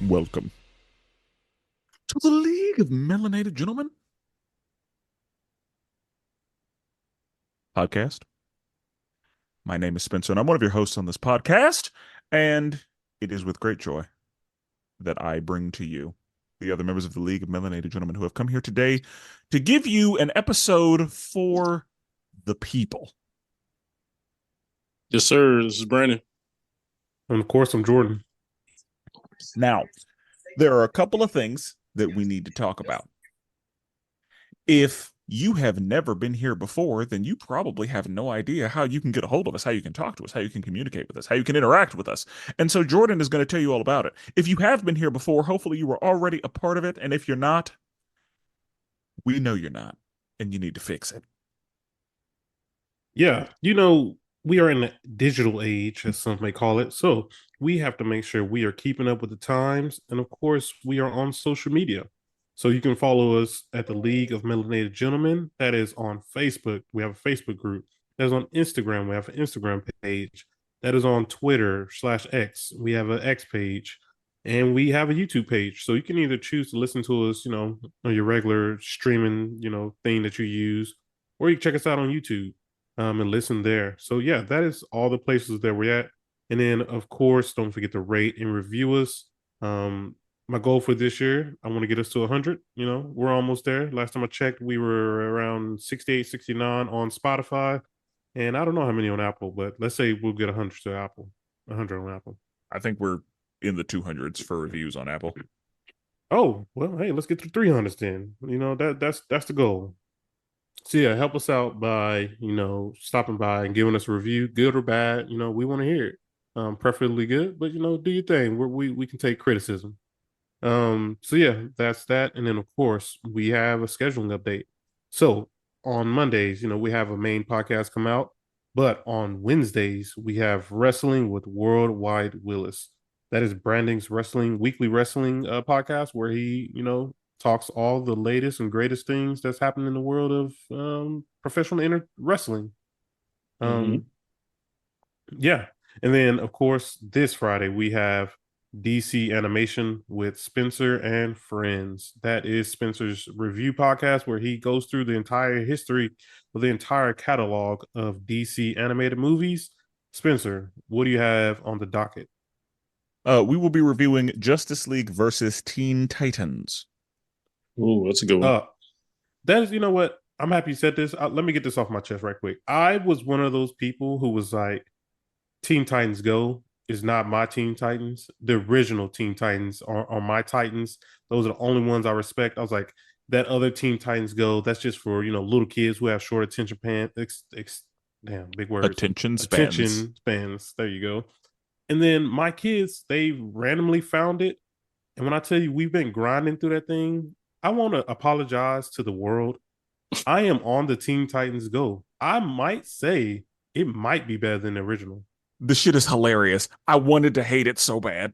Welcome to the League of Melanated Gentlemen podcast. My name is Spencer, and I'm one of your hosts on this podcast. And it is with great joy that I bring to you the other members of the League of Melanated Gentlemen who have come here today to give you an episode for the people. Yes, sir. This is Brandon. And of course, I'm Jordan. Now, there are a couple of things that we need to talk about. If you have never been here before, then you probably have no idea how you can get a hold of us, how you can talk to us, how you can communicate with us, how you can interact with us. And so Jordan is going to tell you all about it. If you have been here before, hopefully you were already a part of it. And if you're not, we know you're not, and you need to fix it. Yeah, we are in a digital age, as some may call it. So we have to make sure we are keeping up with the times. And of course, we are on social media. So you can follow us at the League of Melanated Gentlemen. That is on Facebook. We have a Facebook group. That is on Instagram. We have an Instagram page. That is on Twitter/X. We have an X page. And we have a YouTube page. So you can either choose to listen to us, on your regular streaming, thing that you use, or you can check us out on YouTube and listen there. So yeah, that is all the places that we're at. And then of course, don't forget to rate and review us. My goal for this year, I want to get us to 100. We're almost there. Last time I checked, we were around 68, 69 on Spotify. And I don't know how many on Apple, but let's say we'll get 100 to Apple, 100 on Apple. I think we're in the 200s for reviews on Apple. Oh, well, hey, let's get to 300s then. That's the goal. So yeah, help us out by, stopping by and giving us a review, good or bad. We want to hear it. Preferably good, but do your thing. We can take criticism. So yeah, that's that. And then of course we have a scheduling update. So on Mondays, we have a main podcast come out, but on Wednesdays we have wrestling with Worldwide Willis. That is Branding's weekly wrestling podcast where he, talks all the latest and greatest things that's happening in the world of professional wrestling. Yeah. And then of course this Friday we have DC Animation with Spenser and Friends. That is Spencer's review podcast where he goes through the entire history of the entire catalog of DC animated movies. Spencer, what do you have on the docket? We will be reviewing Justice League versus Teen Titans. Oh, that's a good one. That is, you know what? I'm happy you said this. Let me get this off my chest right quick. I was one of those people who was like, Teen Titans Go is not my Teen Titans. The original Teen Titans are my Titans. Those are the only ones I respect. I was like, that other Teen Titans Go, that's just for, little kids who have short attention damn, big words. Attention spans. Attention spans. There you go. And then my kids, they randomly found it. And when I tell you we've been grinding through that thing, I want to apologize to the world. I am on the Teen Titans Go. I might say it might be better than the original. The shit is hilarious. I wanted to hate it so bad.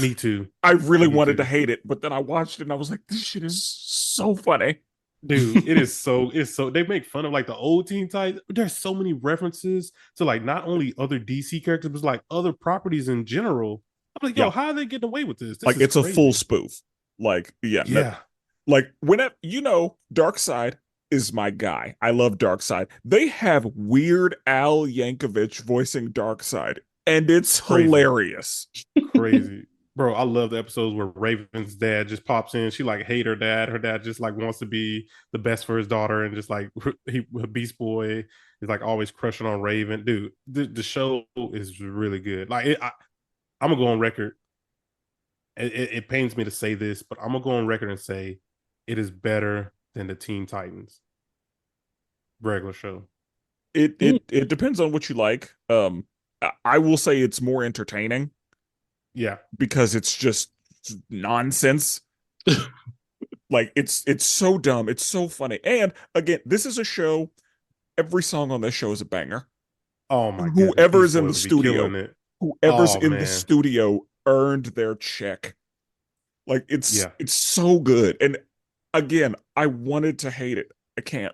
Me too. I really wanted to hate it, but then I watched it and I was like, this shit is so funny. Dude, it's so they make fun of like the old Teen Titans. There's so many references to like not only other DC characters, but like other properties in general. I'm like, yo, how are they getting away with this? Like it's crazy. A full spoof. Like, yeah. Like whenever Darkseid is my guy. I love Darkseid. They have Weird Al Yankovic voicing Darkseid, and it's hilarious. Crazy. Bro, I love the episodes where Raven's dad just pops in. She like hate her dad. Her dad just like wants to be the best for his daughter, and just like Beast Boy is like always crushing on Raven. Dude, the show is really good. Like I'm gonna go on record. It pains me to say this, but I'm gonna go on record and say it is better than the Teen Titans regular show. It depends on what you like. I will say it's more entertaining. Yeah, because it's just nonsense. Like it's so dumb, it's so funny. And again, this is a show. Every song on this show is a banger. Oh my god! Whoever's in the studio, the studio earned their check. Like it's so good. And again, I wanted to hate it. I can't.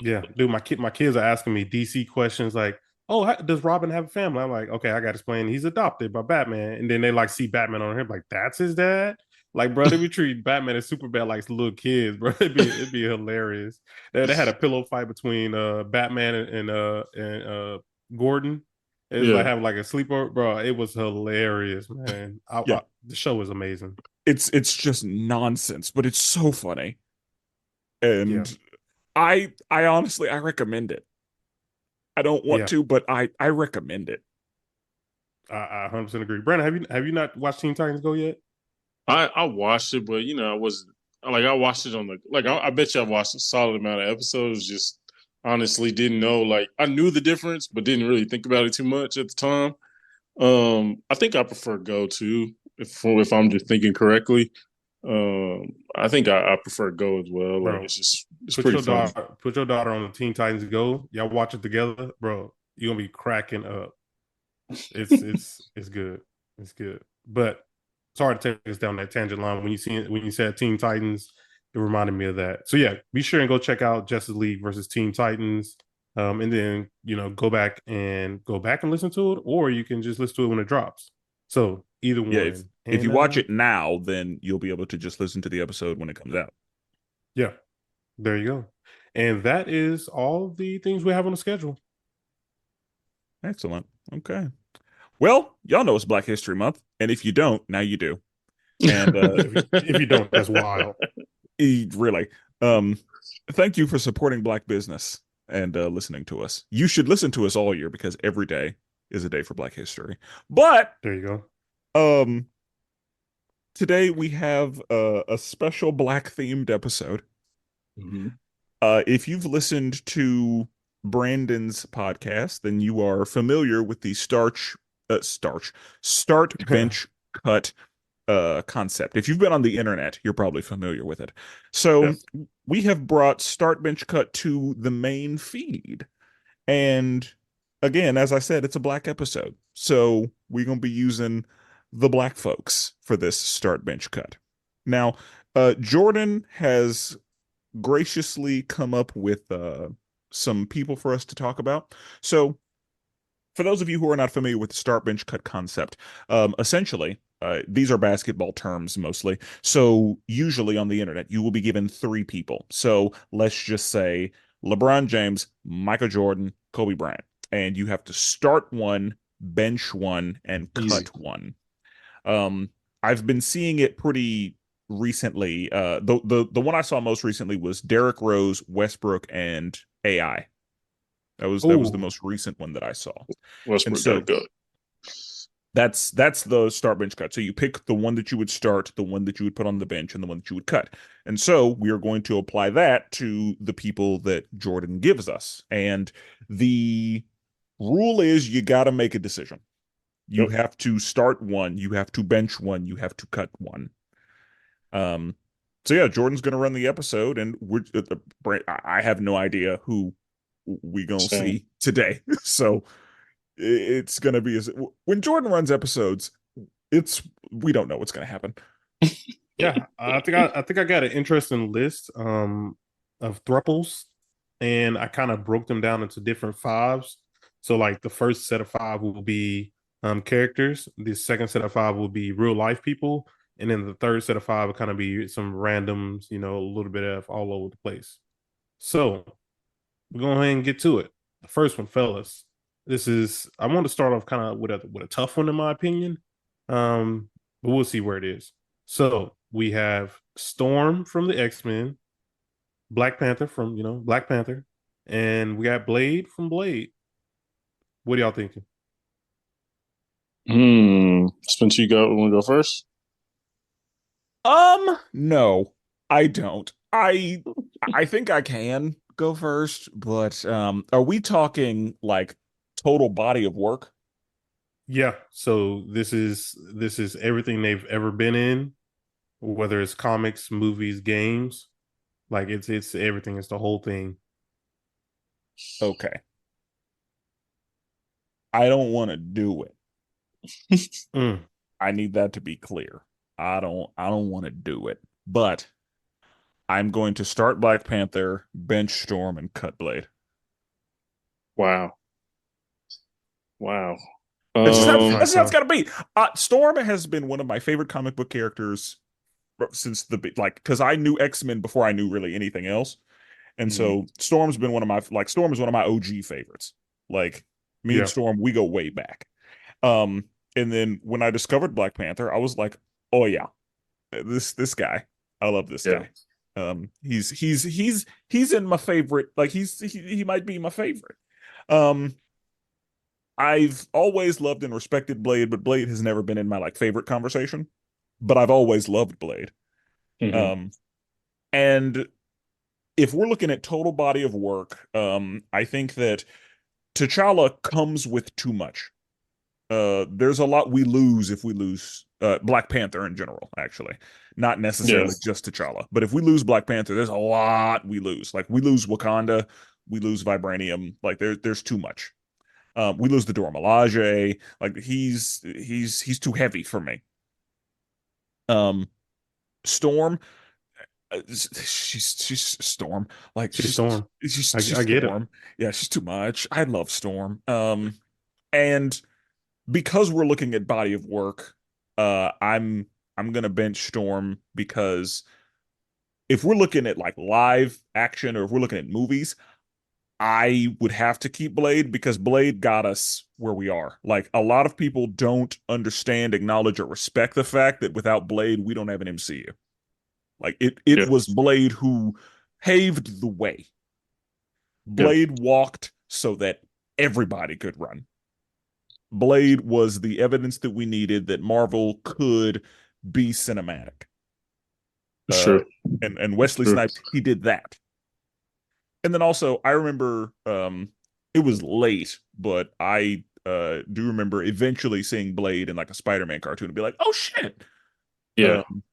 Yeah, dude, my kids are asking me DC questions like, "Oh, does Robin have a family?" I'm like, "Okay, I got to explain. He's adopted by Batman." And then they like see Batman on him, like, "That's his dad." Like, bro, they be treating Batman and Superman like little kids, bro. It'd be hilarious. They had a pillow fight between Batman and Gordon. It was like Yeah. having like a sleepover, bro. It was hilarious, man. Yeah, The show was amazing. it's just nonsense, but it's so funny. Yeah, And I honestly I recommend it. I don't want yeah. to, but I recommend it. I 100% agree. Brandon, have you not watched Teen Titans Go yet? I watched it, but I was like I watched it on the like I bet you I watched a solid amount of episodes. Just honestly didn't know like I knew the difference, but didn't really think about it too much at the time. I think I prefer Go too, if I'm just thinking correctly. I think I prefer Go as well. Like Bro, it's pretty funny. put your daughter on the Teen Titans Go. Y'all watch it together, bro. You're gonna be cracking up. It's good. It's good. But sorry to take us down that tangent line. When you said Teen Titans, it reminded me of that. So yeah, be sure and go check out Justice League versus Teen Titans. And then go back and listen to it, or you can just listen to it when it drops. So either Yeah, one. if you And watch it now, then you'll be able to just listen to the episode when it comes out. yeah, there you go. And that is all the things we have on the schedule. Excellent. Okay. Well, y'all know it's Black History Month, and if you don't, now you do. And If you don't, that's wild. really, um, thank you for supporting Black business and listening to us. You should listen to us all year because every day is a day for Black history. But There you go. um, today we have a special Black themed episode. Mhm. If you've listened to Brandon's podcast, then you are familiar with the start bench cut concept. If you've been on the internet, you're probably familiar with it. So Yeah. we have brought start bench cut to the main feed. And again, as I said, it's a Black episode. So we're going to be using the Black folks for this start bench cut. Now, Jordan has graciously come up with some people for us to talk about. So, for those of you who are not familiar with the start bench cut concept, essentially, these are basketball terms mostly. So, usually on the internet, you will be given three people. So, let's just say LeBron James, Michael Jordan, Kobe Bryant. And you have to start one, bench one, and Easy. cut one. Um, I've been seeing it pretty recently. The one I saw most recently was Derrick Rose, Westbrook, and AI. That was the Oh, most recent one that I saw. And Westbrook got to so go. that's the start bench cut. So you pick the one that you would start, the one that you would put on the bench, and the one that you would cut. And so we are going to apply that to the people that Jordan gives us. And the rule is you got to make a decision. You Yep. have to start one, you have to bench one, you have to cut one. Um, so yeah, Jordan's gonna run the episode, and I have no idea who we gonna Same. see today. So it's gonna be when Jordan runs episodes, it's we don't know what's gonna happen. yeah. I think I got an interesting list of thruples, and I kind of broke them down into different fives. So like the first set of five will be characters. The second set of five will be real life people, and then the third set of five will kind of be some randoms. A little bit of all over the place. So we're going to go ahead and get to it. The first one, fellas. I want to start off kind of with a tough one in my opinion. But we'll see where it is. So we have Storm from the X-Men, Black Panther from, Black Panther, and we got Blade from Blade. What are y'all thinking? Spencer, you want to go first? No, I don't. I think I can go first, but are we talking like total body of work? Yeah, so this is everything they've ever been in, whether it's comics, movies, games. Like it's everything, it's the whole thing. Okay. I don't want to do it. Mm. I need that to be clear. I don't want to do it. But I'm going to start Black Panther, bench Storm, and cut Blade. Wow. Wow. That's how it's Huh? got to be. Storm has been one of my favorite comic book characters since because I knew X-Men before I knew really anything else. And mhm. so Storm's been one of my Storm is one of my OG favorites. Like me and Yeah, Storm, we go way back. Um, and then when I discovered Black Panther, I was like, oh yeah, this guy. I love this Yeah, guy. He's in my favorite. Like he might be my favorite. Um, I've always loved and respected Blade, but Blade has never been in my like favorite conversation. But I've always loved Blade. hmm Um, and if we're looking at total body of work, I think that T'Challa comes with too much. There's a lot we lose if we lose Black Panther in general, actually. Not yeah, necessarily just T'Challa, but if we lose Black Panther, there's a lot we lose. Like we lose Wakanda, we lose Vibranium. Like there's too much. We lose the Dora Milaje. Like he's too heavy for me. Um, Storm, she's Storm. Like she's Storm. she's I get it. Storm. Yeah, she's too much. I love Storm. And because we're looking at body of work, I'm gonna bench Storm because if we're looking at like live action or if we're looking at movies, I would have to keep Blade because Blade got us where we are. Like a lot of people don't understand, acknowledge, or respect the fact that without Blade, we don't have an MCU. Like it yeah, was Blade who paved the way. yeah, Blade walked so that everybody could run. Blade was the evidence that we needed that Marvel could be cinematic. it's Uh, true. and It's Wesley true. Snipes, he did that. And then also, I remember it was late, but I do remember eventually seeing Blade in like a Spider-Man cartoon and be like, oh shit. Yeah, Um,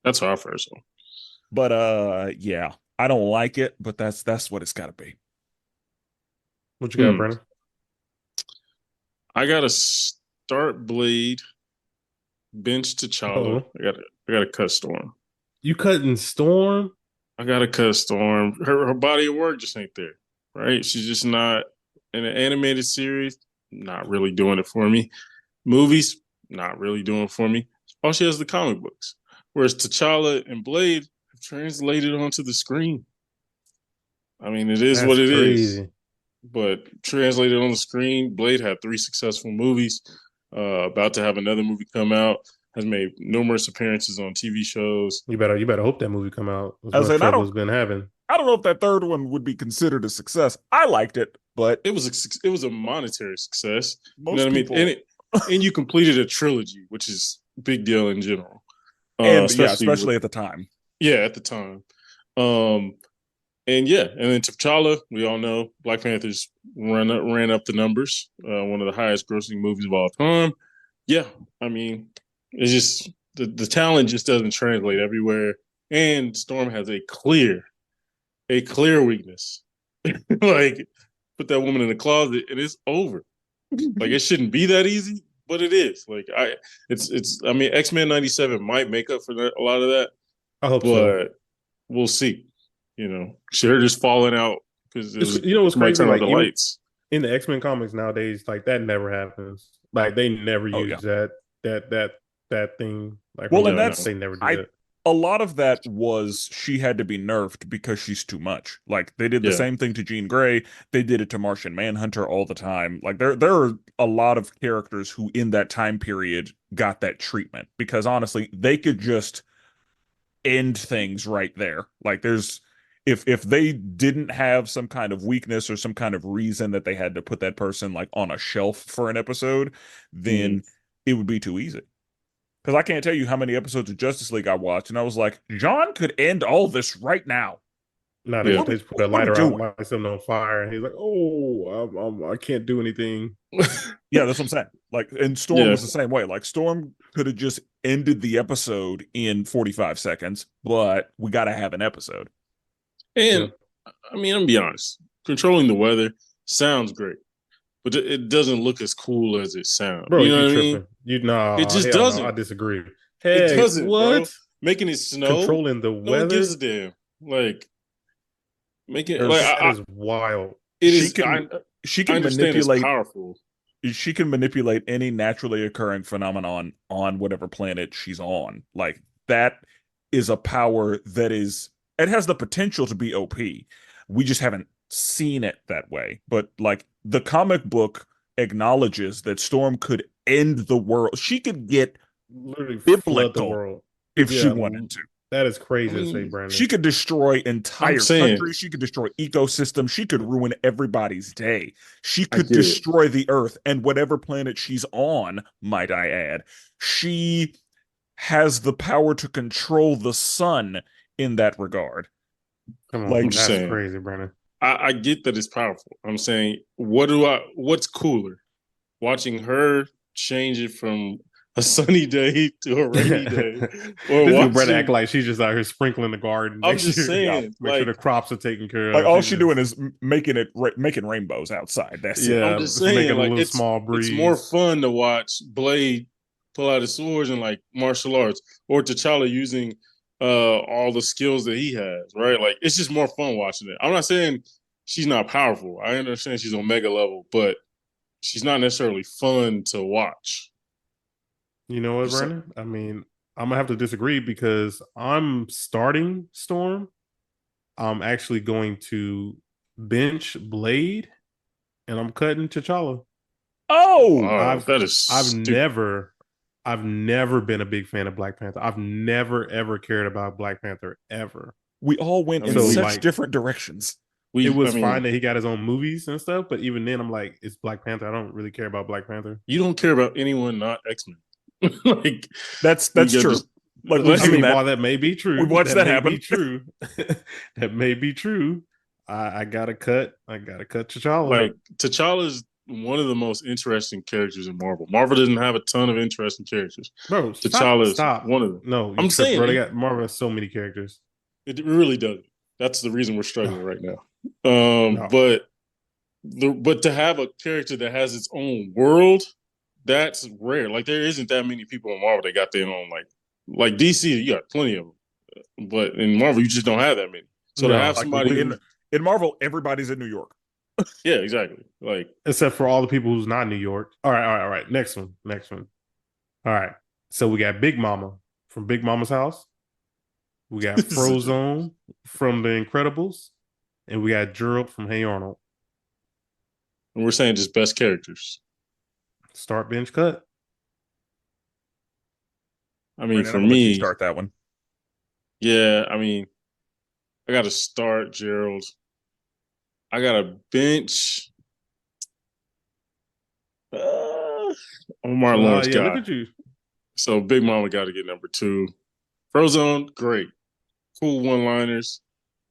that's how I first saw. but yeah, I don't like it, but that's what it's got to be. What you got, Hmm. Brandon? I gotta start Blade, bench T'Challa. Oh, I gotta cut Storm. you cutting Storm? I gotta cut Storm. Her body of work just ain't there, right? She's just not in an animated series. Not really doing it for me. Movies, not really doing it for me. All she has is the comic books. Whereas T'Challa and Blade have translated onto the screen. I mean, it is That's what it is. crazy. But translated on the screen, Blade had three successful movies. About to have another movie come out. Has made numerous appearances on TV shows. You better hope that movie come out. As I was much saying trouble it's been having. I don't know if that third one would be considered a success. I liked it, but It was a monetary success. You know most what I mean? people And you completed a trilogy, which is a big deal in general. and yeah, Especially with especially at the time. yeah at the time. Um, and yeah, and then T'Challa, we all know Black Panthers ran up the numbers. One of the highest grossing movies of all time. Yeah, I mean, it's just the talent just doesn't translate everywhere. And Storm has a clear weakness. Like put that woman in the closet and it's over. Like it shouldn't be that easy, but it is. Like it's. I mean, X-Men '97 might make up for a lot of that, I hope so. but we'll see. You know, her just falling out because it It's, was you know what's somebody crazy? turned off Like the even lights. in the X-Men comics nowadays, like that never happens. Like they never Oh yeah. use that thing like from Well, the and Yeah, comics. no. They never do I that. a lot of that was she had to be nerfed because she's too much. Like they did the Yeah, same thing to Jean Grey. They did it to Martian Manhunter all the time. Like there are a lot of characters who in that time period got that treatment because honestly, they could just end things right there. Like there's if they didn't have some kind of weakness or some kind of reason that they had to put that person like on a shelf for an episode, hmm then it would be too easy. Because I can't tell you how many episodes of Justice League I watched, and I was like, John could end all this right now. Now Like, they just put a what are we lighter out, doing? light something on fire, and he's like, "Oh, I can't do anything." Yeah, that's what I'm saying. Like, and Storm yeah. was the same way. Like, Storm could have just ended the episode in 45 seconds, but we got to have an episode. Yeah, And I mean, I'm gonna be honest. Controlling the weather sounds great, but it doesn't look as cool as it sounds. bro, You know you what I mean? tripping? You It nah, just hell no, I doesn't. disagree. It Heck, doesn't, bro. what? Making it snow, Controlling the no one gives weather? a damn. Like making like There's That is wild. it she is. can she I can understand it's manipulate powerful. she can manipulate any naturally occurring phenomenon on whatever planet she's on. Like that is a power that is it has the potential to be OP. We just haven't seen it that way. But like the comic book acknowledges that Storm could end the world. She could get Literally flood the biblical world. if she Yeah, wanted to. that is I crazy to say, mean, Brandon. She could destroy I'm entire saying, countries. She could destroy ecosystems. She could ruin everybody's day. She I could get it. destroy the earth and whatever planet she's on, might I add. She has the power to control the sun in that regard. Come Like, on, I'm just that's saying. crazy, Brandon. I get that it's powerful. I'm saying, what's cooler? Watching her change it from a sunny day to a rainy day, or This dude Brandon act watching. like she's just out here sprinkling the garden. I'm just saying, Make sure the crops are taken care of. all She's she's doing is making rainbows outside. That's it. I'm yeah, just just making saying, a like little small it's more breeze. fun to watch Blade pull out his swords and like martial arts, or T'Challa using all the skills that he has, right? Like it's just more fun watching it. I'm not saying she's not powerful. I understand she's on mega level, but she's not necessarily fun to watch. You know what, Just like- Brandon? I mean, I'm gonna have to disagree because I'm starting Storm. I'm actually going to bench Blade, and I'm cutting T'Challa. Oh, Wow, that is I've stupid. never been a big fan of Black Panther. I've never ever cared about Black Panther ever. we all went I in mean, So such like different directions. it I was mean, fine that he got his own movies and stuff, but even then I'm like, it's Black Panther. I don't really care about Black Panther. you don't care about anyone not X Men. Like That's you got true. just Like we've I seen mean, that. while that may be true, We've watched that may happen. be true. That may be true. I gotta cut. I gotta cut T'Challa. like T'Challa is one of the most interesting characters in Marvel. Marvel doesn't have a ton of interesting characters. Bro, T'Challa is stop. one of them. No, you I'm tripping, saying bro. They got Marvel has so many characters. it really doesn't. That's the reason we're struggling right now. No. But to have a character that has its own world, that's rare. Like there isn't that many people in Marvel that got their own like DC. You got plenty of them, but in Marvel you just don't have that many. So to No, have Like somebody in Marvel, everybody's in New York. yeah, exactly. Like except for all the people who's not in New York. All right. Next one. All right. So we got Big Mama from Big Mama's house. We got Frozone from The Incredibles, and we got Gerald from Hey Arnold. and we're saying just best characters. Start bench cut. I mean, Brandon, for I'm gonna let you me, start that one. yeah. I mean, I got to start Gerald. I got to bench. Omar Lawrence Yeah, guy. look at you. So Big Mama got to get number 2. Frozone, great, cool one-liners,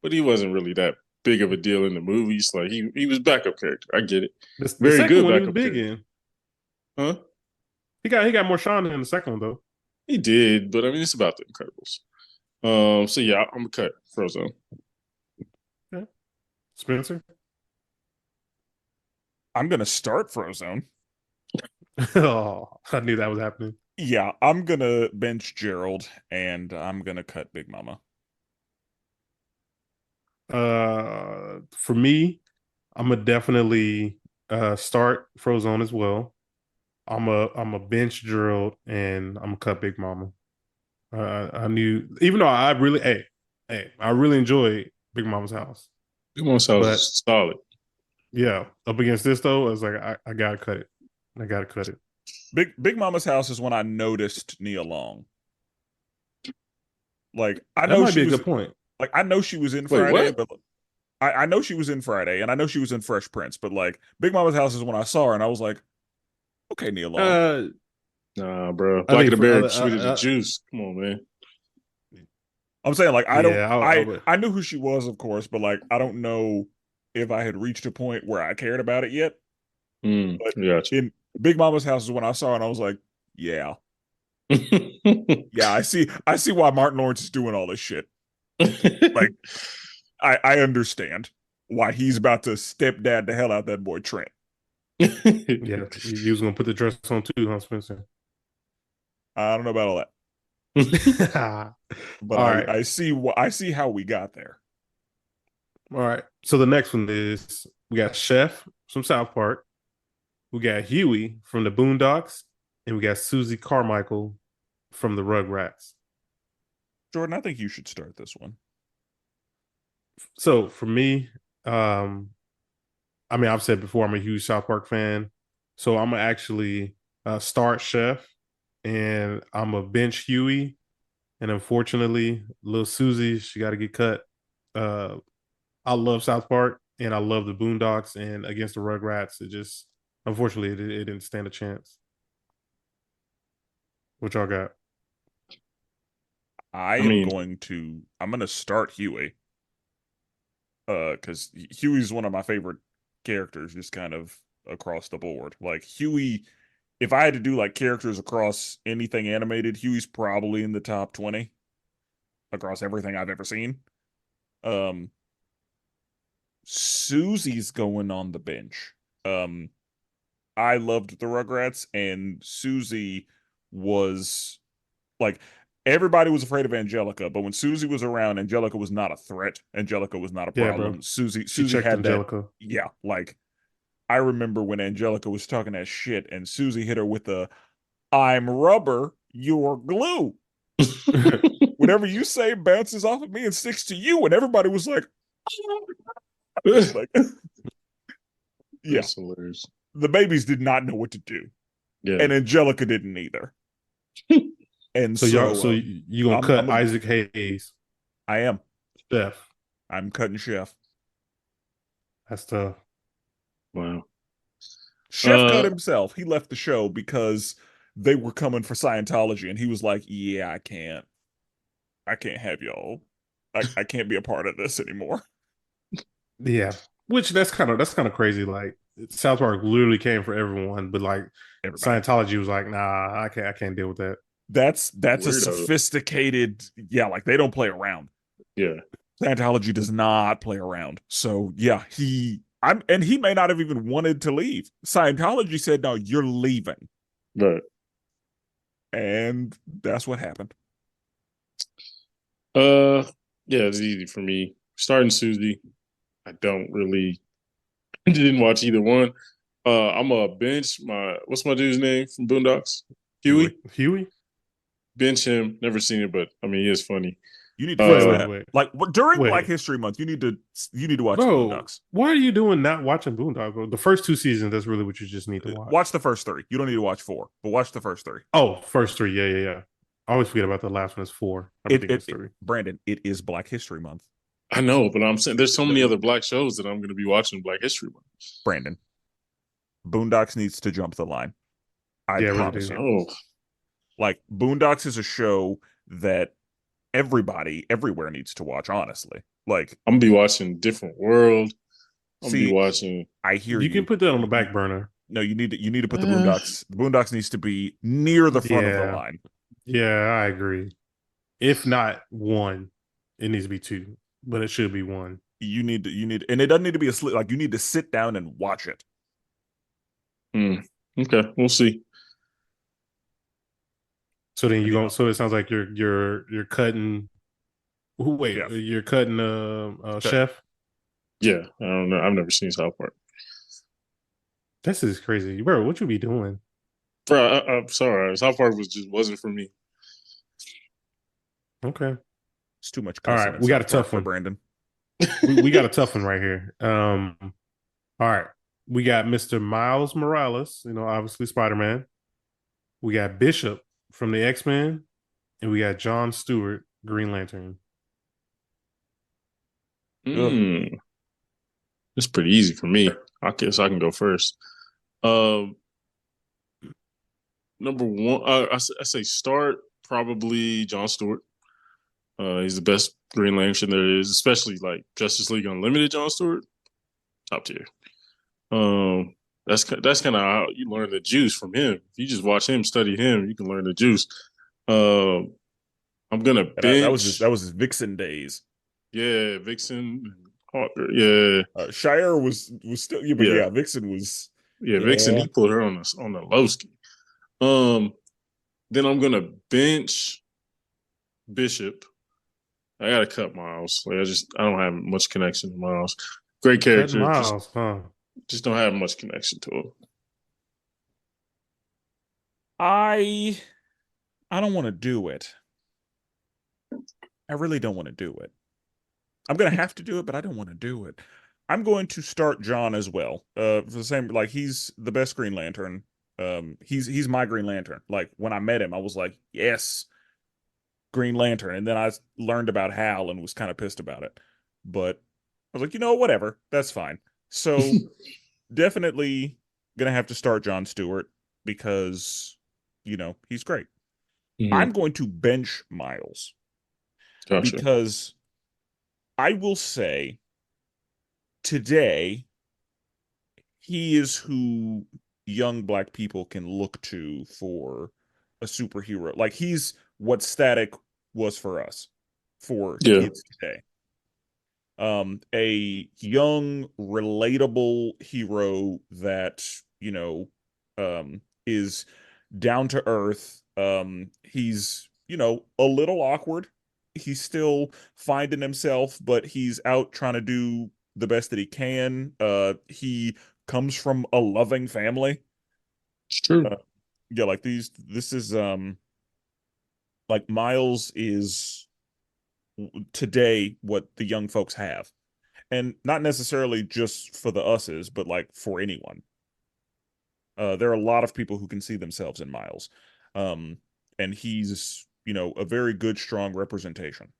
but he wasn't really that big of a deal in the movies. Like he was backup character. I get it. The Very second good one he was backup big character. in. Huh? He got more shine in the second one though. He did, but I mean, it's about the Incredibles. So yeah, I'm gonna cut Frozone. Okay. Spencer. I'm gonna start Frozone. Oh, I knew that was happening. Yeah, I'm gonna bench Gerald and I'm gonna cut Big Mama. For me, I'm gonna definitely start Frozone as well. I'm a bench Gerald and I'm gonna cut Big Mama. I knew, even though I really, I really enjoy Big Mama's house. Big Mama sounds But- solid. Yeah, up against this though, I was like, I gotta cut it. I gotta cut it. Big Mama's house is when I noticed Nia Long. Like I That know might she be a was good point. like I know she was in Wait, Friday, what? but I know she was in Friday and I know she was in Fresh Prince, but like Big Mama's house is when I saw her and I was like, okay, Nia Long. Nah, bro. I Black think and the for Bear other- sweeter the juice. Come on, man. I'm saying like Yeah, I knew who she was, of course, but like I don't know if I had reached a point where I cared about it yet. But Gotcha. in Big Mama's house is when I saw her and I was like, yeah. Yeah, I see why Martin Lawrence is doing all this shit. Like I understand why he's about to stepdad the hell out that boy Trent. Yeah, you was gonna put the dress on too, huh, Spencer? I don't know about all that. But All right. I see how we got there. All right. So the next one is we got Chef from South Park. we got Huey from the Boondocks, and we got Susie Carmichael from the Rugrats. Jordan, I think you should start this one. So for me, I mean, I've said before, I'm a huge South Park fan. So I'm gonna actually start Chef, and I'm a bench Huey. And unfortunately, little Susie, she got to get cut. Uh, I love South Park, and I love the Boondocks, and against the Rugrats, it just unfortunately it didn't stand a chance. What y'all got? I mean, I'm gonna start Huey. Because Huey's one of my favorite characters, just kind of across the board. Like Huey, if I had to do like characters across anything animated, Huey's probably in the top 20 across everything I've ever seen. Um, Susie's going on the bench. Um, I loved the Rugrats, and Susie was like everybody was afraid of Angelica, but when Susie was around, Angelica was not a threat. Angelica was not a Yeah, bro. problem. Susie She Susie checked had that. Angelica. Yeah, like I remember when Angelica was talking that shit, and Susie hit her with the "I'm rubber, you're glue." Whatever you say bounces off of me and sticks to you, and everybody was like, like yeah. that's hilarious. The babies did not know what to do, Yeah. and Angelica didn't either. And So y'all, so you gonna cut Isaac Hayes? I am. Chef. I'm cutting Chef. That's tough. Wow. Chef cut himself. He left the show because they were coming for Scientology, and he was like, "Yeah, I can't have y'all. I can't be a part of this anymore." Yeah, which that's kind of crazy. Like South Park literally came for everyone, but like Everybody. Scientology was like, nah, I can't deal with that. That's Weirdo. a sophisticated, yeah, like they don't play around. Yeah. Scientology does not play around. So yeah, he may not have even wanted to leave. Scientology said, "No, you're leaving." Right. And that's what happened. Yeah, it's easy for me. Starting Susie, I don't really didn't watch either one. I'm a bench. What's my dude's name from Boondocks? Huey. Bench him. Never seen it, but I mean, he is funny. You need to fix that. Wait. Like during Black History Month, you need to watch Boondocks. Why are you doing not watching Boondocks? The first 2 seasons, that's really what you just need to watch. Watch the first 3. You don't need to watch 4, but watch the first 3. Oh, first 3. Yeah. I always forget about the last one. It's 4. I think it's 3. Brandon, it is Black History Month. I know, but I'm saying there's so many other Black shows that I'm going to be watching Black History Month. Brandon, Boondocks needs to jump the line. I promise you. Oh. Like Boondocks is a show that everybody everywhere needs to watch, honestly. Like I'm gonna be watching Different World. I'm gonna be watching. I hear you can put that on the back burner. No, you need to put the Boondocks. The Boondocks needs to be near the front of the line. Yeah, I agree. If not 1, it needs to be 2, but it should be 1. You need, and it doesn't need to be a slip. Like you need to sit down and watch it. Okay, we'll see. So then so it sounds like you're cutting. Wait, yeah. You're cutting Chef? Yeah, I don't know. I've never seen South Park. This is crazy, bro. What you be doing, bro? I'm sorry. South Park wasn't for me. Okay, it's too much. All right, we got a tough one, Brandon. we got a tough one right here. All right, we got Mr. Miles Morales. Obviously Spider-Man. We got Bishop from the X-Men, and we got John Stewart, Green Lantern. It's pretty easy for me. I guess I can go first. Number 1, I say start probably John Stewart. He's the best Green Lantern there is, especially like Justice League Unlimited. John Stewart, top tier. That's kind of how you learn the juice from him. If you just watch him, study him, you can learn the juice. I'm gonna bench. That was his Vixen days. Yeah, Vixen. Yeah, Shire was still. Yeah, but yeah, Vixen was. Yeah, Vixen. He put her on the low ski. Then I'm gonna bench Bishop. I gotta cut Miles. Like I don't have much connection to Miles. Great character. Miles, just don't have much connection to him. I don't want to do it. I really don't want to do it. I'm gonna have to do it, but I don't want to do it. I'm going to start John as well. For the same, like he's the best Green Lantern. He's my Green Lantern. Like when I met him, I was like, yes, Green Lantern. And then I learned about Hal and was kind of pissed about it. But I was like, whatever, that's fine. So definitely gonna have to start John Stewart because he's great. Mhm. I'm going to bench Miles Gotcha. because I will say today he is who young black people can look to for a superhero. Like he's what Static was for us, for Yeah. kids today. A young, relatable hero that, is down to earth. He's, a little awkward. He's still finding himself, but he's out trying to do the best that he can. He comes from a loving family. It's true. Yeah, like this is like Miles is today what the young folks have. And not necessarily just for the us's, but like for anyone. There are a lot of people who can see themselves in Miles. And he's, a very good, strong representation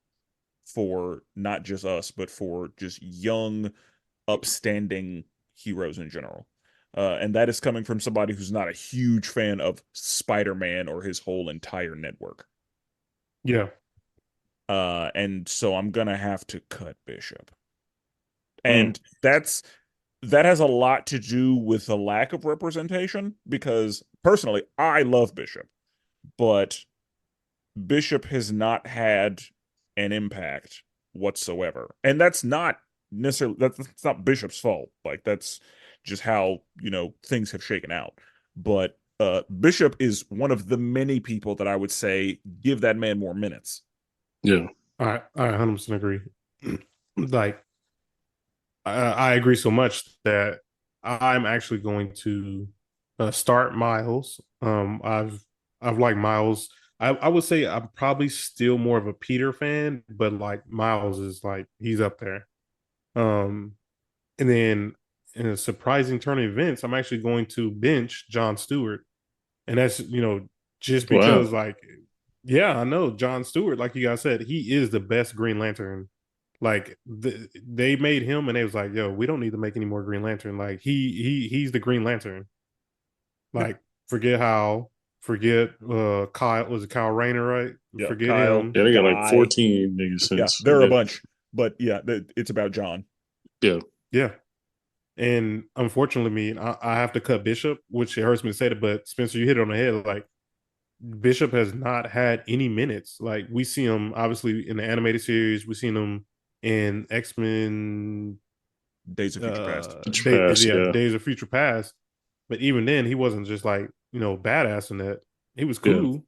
for not just us, but for just young, upstanding heroes in general. And that is coming from somebody who's not a huge fan of Spider-Man or his whole entire network. Yeah. And so I'm gonna have to cut Bishop. Mm. And that has a lot to do with the lack of representation because personally, I love Bishop, but Bishop has not had an impact whatsoever. And that's not necessarily that's not Bishop's fault. Like that's just how, things have shaken out. But Bishop is one of the many people that I would say give that man more minutes. Yeah. I 100% agree. Like, I agree so much that I'm actually going to start Miles. I've liked Miles. I would say I'm probably still more of a Peter fan, but like Miles is like he's up there. Um, and then in a surprising turn of events, I'm actually going to bench John Stewart, and that's just Wow. because like yeah, I know John Stewart, like you guys said, he is the best Green Lantern. Like they made him, and they was like, "Yo, we don't need to make any more Green Lantern. Like he's the Green Lantern. Yeah. Like forget Hal, forget Kyle, was it Kyle Rayner, right? Yeah, Forget Kyle, him. Yeah, they got like Guy. 14 niggas Yeah, since. there are a Yeah. bunch. But yeah, it's about John. Yeah. Yeah, and unfortunately, I have to cut Bishop, which it hurts me to say that, but Spencer, you hit it on the head. Like Bishop has not had any minutes. Like we see him obviously in the animated series, we seen him in X-Men Days of Future Past. Future Pass. Yeah. Days of Future Past. But even then, he wasn't just like badass in that. He was Yeah. cool,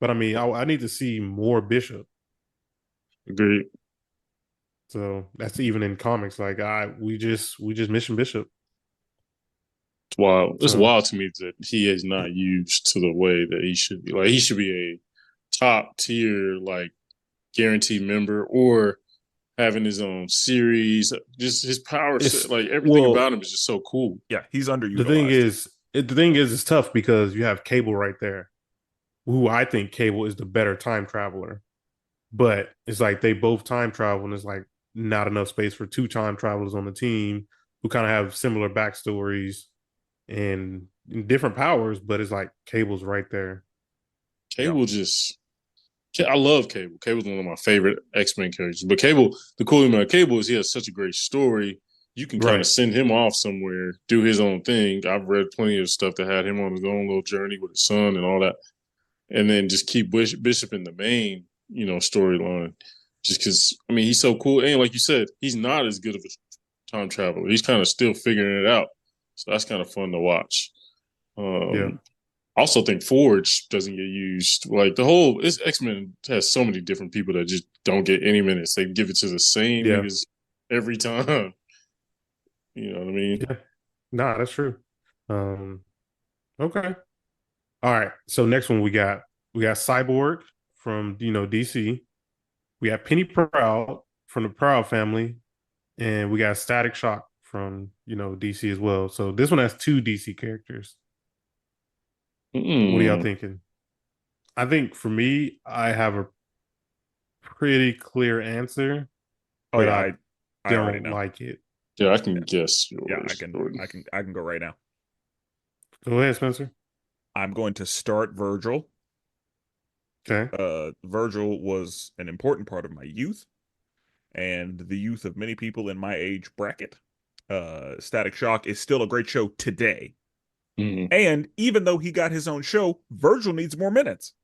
but I mean, I need to see more Bishop. Agreed. So that's even in comics. Like we just mission Bishop. It's wild. It's So wild to me that he is not used to the way that he should be. Like he should be a top tier, like guaranteed member, or having his own series. Just his power set, it's like everything well, about him is just so cool. Yeah, he's the thing underutilized. is, it's tough because you have Cable right there, who I think Cable is the better time traveler. But it's like they both time travel, and it's like not enough space for two time travelers on the team who kind of have similar backstories and different powers. But it's like Cable's right there. Yeah. Cable just I love Cable. Cable's one of my favorite X-Men characters. But Cable, the cool thing about Cable is he has such a great story. You can kind of Right. send him off somewhere, do his own thing. I've read plenty of stuff that had him on his own little journey with his son and all that. And then just keep Bishop in the main, storyline. Just because, I mean, he's so cool. And like you said, he's not as good of a time traveler. He's kind of still figuring it out. So that's kind of fun to watch. Yeah. I also think Forge doesn't get used. Like the whole X Men has so many different people that just don't get any minutes. They give it to the same Yeah. niggas every time. You know what I mean? Yeah. Nah, that's true. Um, okay. All right. So next one we got Cyborg from DC. We got Penny Proud from the Proud family, and we got Static Shock from DC as well. So this one has two DC characters. What are y'all Mm. thinking? I think for me, I have a pretty clear answer, Oh but yeah, I I already don't know. like it. Yeah, I can guess Yeah, yours, Jordan. I can go right now. Go ahead, Spencer. I'm going to start Virgil. Okay. Virgil was an important part of my youth and the youth of many people in my age bracket. Static Shock is still a great show today. Mm. And even though he got his own show, Virgil needs more minutes.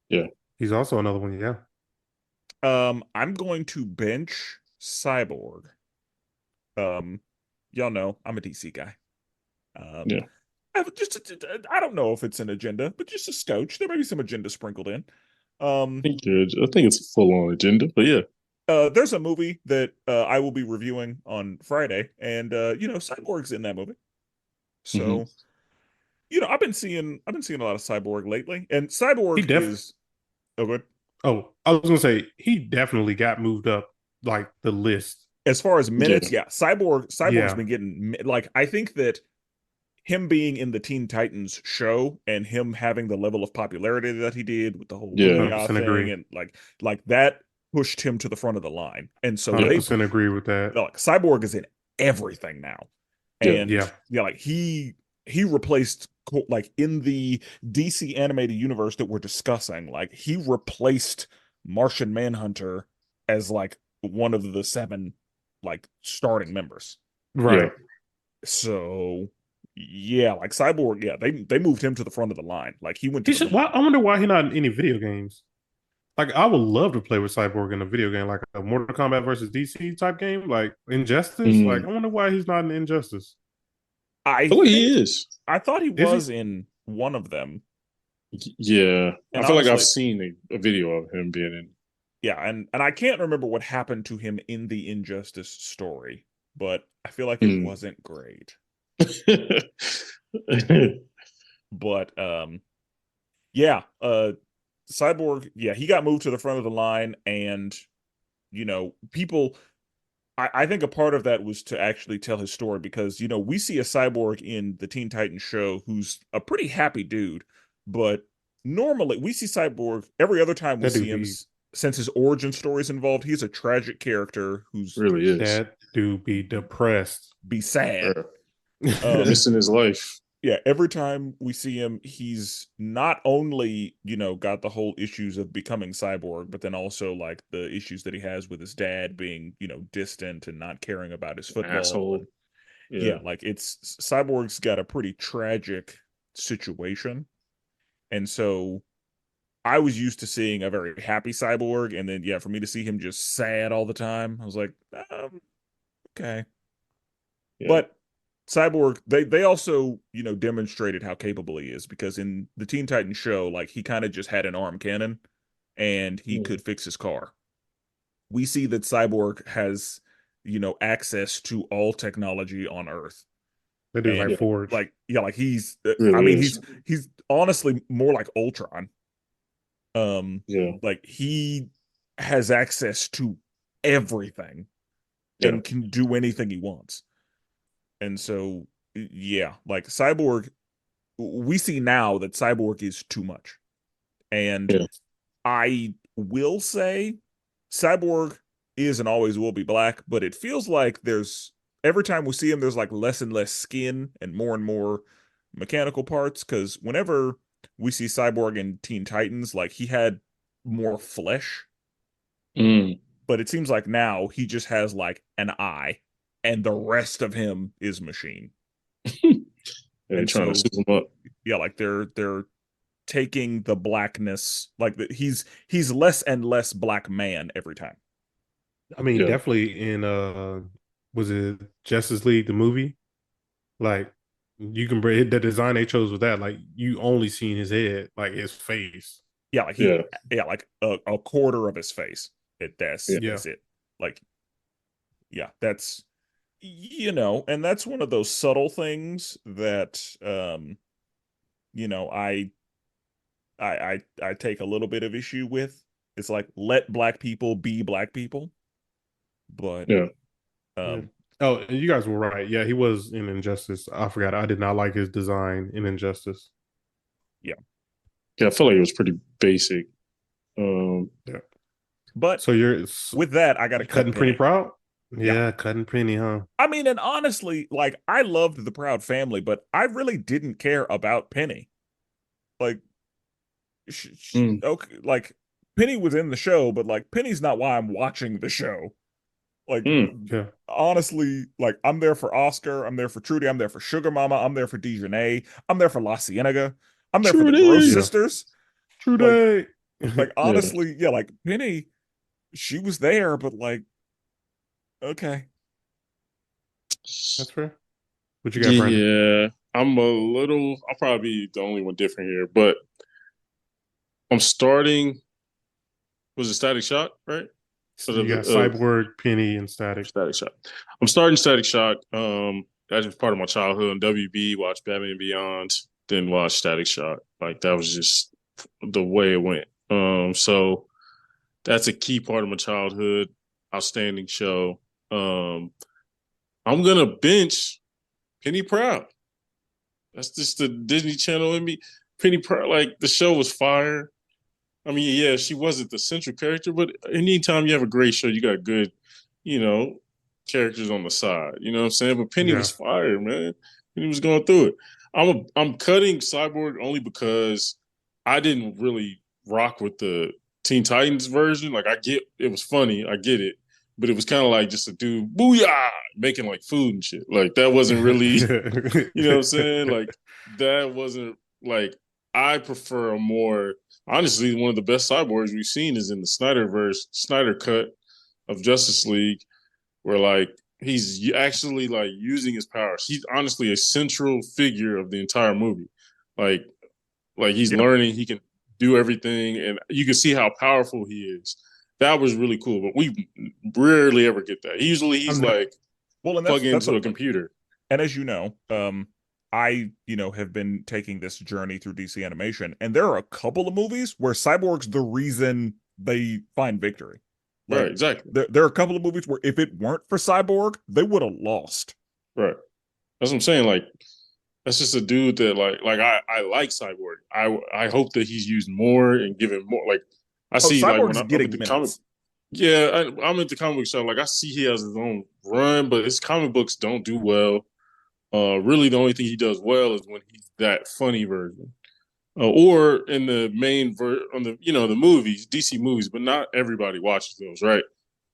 Yeah. He's also another one. Yeah. I'm going to bench Cyborg. Um, y'all know I'm a DC guy. Um, Yeah. I don't know if it's an agenda, but just a scotch. There may be some agenda sprinkled in. I think it's a full on agenda, but yeah. There's a movie that I will be reviewing on Friday, and Cyborg's in that movie. Hmm. So, I've been seeing a lot of Cyborg lately, and He Cyborg def. is oh good. Oh, I was gonna say he definitely got moved up like the list. As far as Yeah. minutes, yeah, Cyborg's Yeah. been getting like I think that him being in the Teen Titans show and him having the level of popularity that he did with the whole Yeah. Booyah 100% thing agree. and like that pushed him to the front of the line. And so Yeah. they 100% agree with that. like Cyborg is in everything now. Yeah. And Yeah. yeah, like he replaced like in the DC animated universe that we're discussing, like he replaced Martian Manhunter as like one of the seven like starting members. Yeah. Right. So yeah, like Cyborg, yeah, they moved him to the front of the line. Like he went to He the should. moon. Why? I wonder why he's not in any video games. Like I would love to play with Cyborg in a video game, like a Mortal Kombat versus DC type game, like Injustice. Like Mm. I wonder why he's not in Injustice. I Oh, think he is. I thought he Is he? was in one of them. Yeah. I And feel like I've honestly, seen a video of him being yeah, and I can't remember what happened to him in the Injustice story, but I feel like it in. wasn't great. Mm. But yeah, Cyborg, yeah, he got moved to the front of the line and people I think a part of that was to actually tell his story because we see a Cyborg in the Teen Titans show who's a pretty happy dude, but normally we see Cyborg every other time we That see dude him be since his origin story is involved, he's a tragic character who's Really is. that dude be depressed. be sad. Um Missing his life. yeah, every time we see him, he's not only, got the whole issues of becoming cyborg, but then also like the issues that he has with his dad being, distant and not caring about his football. Asshole. And Yeah. yeah, like it's Cyborg's got a pretty tragic situation. And so I was used to seeing a very happy Cyborg, and then yeah, for me to see him just sad all the time, I was like, okay. Yeah. But Cyborg, they also, demonstrated how capable he is because in the Teen Titans show, like he kind of just had an arm cannon and he Mm. could fix his car. We see that Cyborg has, access to all technology on Earth. That dude's like And Yeah. Forge. like, yeah, like I Really mean, is. he's honestly more like Ultron. Um, Yeah. like he has access to everything Yeah. and can do anything he wants. And so, yeah, like Cyborg, we see now that Cyborg is too much. And Yeah. I will say Cyborg is and always will be black, but it feels like there's every time we see him, there's like less and less skin and more mechanical parts. Cause whenever we see Cyborg in Teen Titans, like he had more flesh, Mm. but it seems like now he just has like an eye and the rest of him is machine. Yeah, And trying to so soup him up. yeah, like they're taking the blackness, like he's less and less black man every time. I mean, Yeah. definitely in was it Justice League the movie? Like you can bring the design they chose with that. Like you only seen his head, like his face. Yeah, like Yeah. yeah, like a quarter of his face. Yeah. Yeah. That's it. Like yeah, that's and that's one of those subtle things that I I take a little bit of issue with. It's like let black people be black people, but Yeah. Yeah. um Oh, and you guys were right. Yeah, he was in Injustice. I forgot. I did not like his design in Injustice. yeah. Yeah, I feel like it was pretty basic. Yeah. But So you're with that, I got to cut cutting Penny Penny. Proud? Yeah. Yeah, cutting Penny, huh? I mean, and honestly, like I loved the Proud Family, but I really didn't care about Penny. Like, mm, okay, like Penny was in the show, but like Penny's not why I'm watching the show. Like, mm. Yeah. honestly, like I'm there for Oscar, I'm there for Trudy, I'm there for Sugar Mama, I'm there for Dejanay, I'm there for La Cienega, I'm there for the Gross Trudy. Yeah. Sisters. True Like, day. Yeah. honestly, yeah, like Penny, she was there, but like, okay. That's fair. What you got, Brandon? Yeah. I'll probably be the only one different here, but I'm starting. Was it Static Shock, right? So you got Cyborg, Penny, and Static. Static Shock. I'm starting Static Shock. That's just part of my childhood on WB. Watched Batman Beyond, then watch Static Shock. Like that was just the way it went. So that's a key part of my childhood. Outstanding show. I'm gonna bench Penny Proud. That's just the Disney Channel in me. Penny Proud, like the show was fire. I mean, yeah, she wasn't the central character, but anytime you have a great show, you got good, you know, characters on the side. You know what I'm saying? But Penny Yeah. was fire, man. Penny was going through it. I'm cutting Cyborg only because I didn't really rock with the Teen Titans version. Like I get it was funny, I get it, but it was kind of like just a dude booyah making like food and shit. Like that wasn't really, you know what I'm saying? Like that wasn't like I prefer a more honestly, one of the best cyborgs we've seen is in the Snyder cut of Justice League, where like he's actually like using his powers. He's honestly a central figure of the entire movie. Like, like he's Yeah. learning, he can do everything, and you can see how powerful he is. That was really cool, but we rarely ever get that. Usually, he's like Well, and plug that's into a what, computer. and as you know, I, have been taking this journey through DC animation, and there are a couple of movies where Cyborg's the reason they find victory. Right, Like exactly. there are a couple of movies where if it weren't for Cyborg, they would have lost. Right. That's what I'm saying. Like, that's just a dude that I like Cyborg. I hope that he's used more and given more. Like I Oh, see like when Cyborg's I'm at getting the comic. minutes. Yeah, I'm at the comic book shop. Like I see he has his own run, but his comic books don't do well. Really, the only thing he does well is when he's that funny version, or in the main on the the movies, DC movies. But not everybody watches those, right?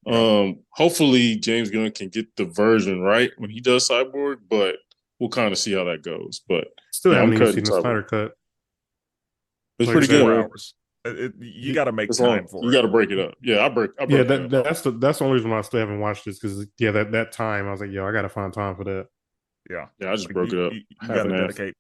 Yeah. Hopefully James Gunn can get the version right when he does Cyborg, but we'll kind of see how that goes. But Still yeah, I'm haven't even cutting seen the Cyborg. Snyder cut. It's Like I pretty said, good. 4 hours. You got to make It's time long. for You it. got to break it up. Yeah, I broke Yeah, it up. that's the only reason why I still haven't watched this because that time I was like, yo, I gotta find time for that. Yeah. Yeah, I just Like broke it up. you Half got to and half. dedicate.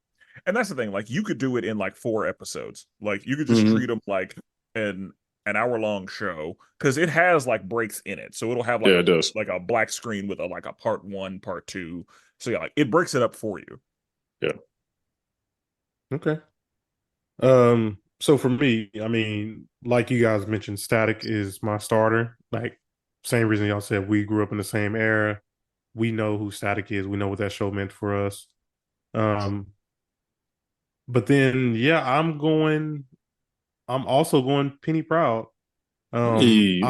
And that's the thing. Like you could do it in like 4 episodes. Like you could just Mhm. treat them like an hour long show because it has like breaks in it. So it'll have Yeah, it does. like a black screen with a like a part one, part two. So yeah, like it breaks it up for you. Yeah. Okay. So for me, I mean, like you guys mentioned, Static is my starter. Like same reason y'all said we grew up in the same era. We know who Static is. We know what that show meant for us. Um, but then yeah, I'm also going Penny Proud. Hey, look at you.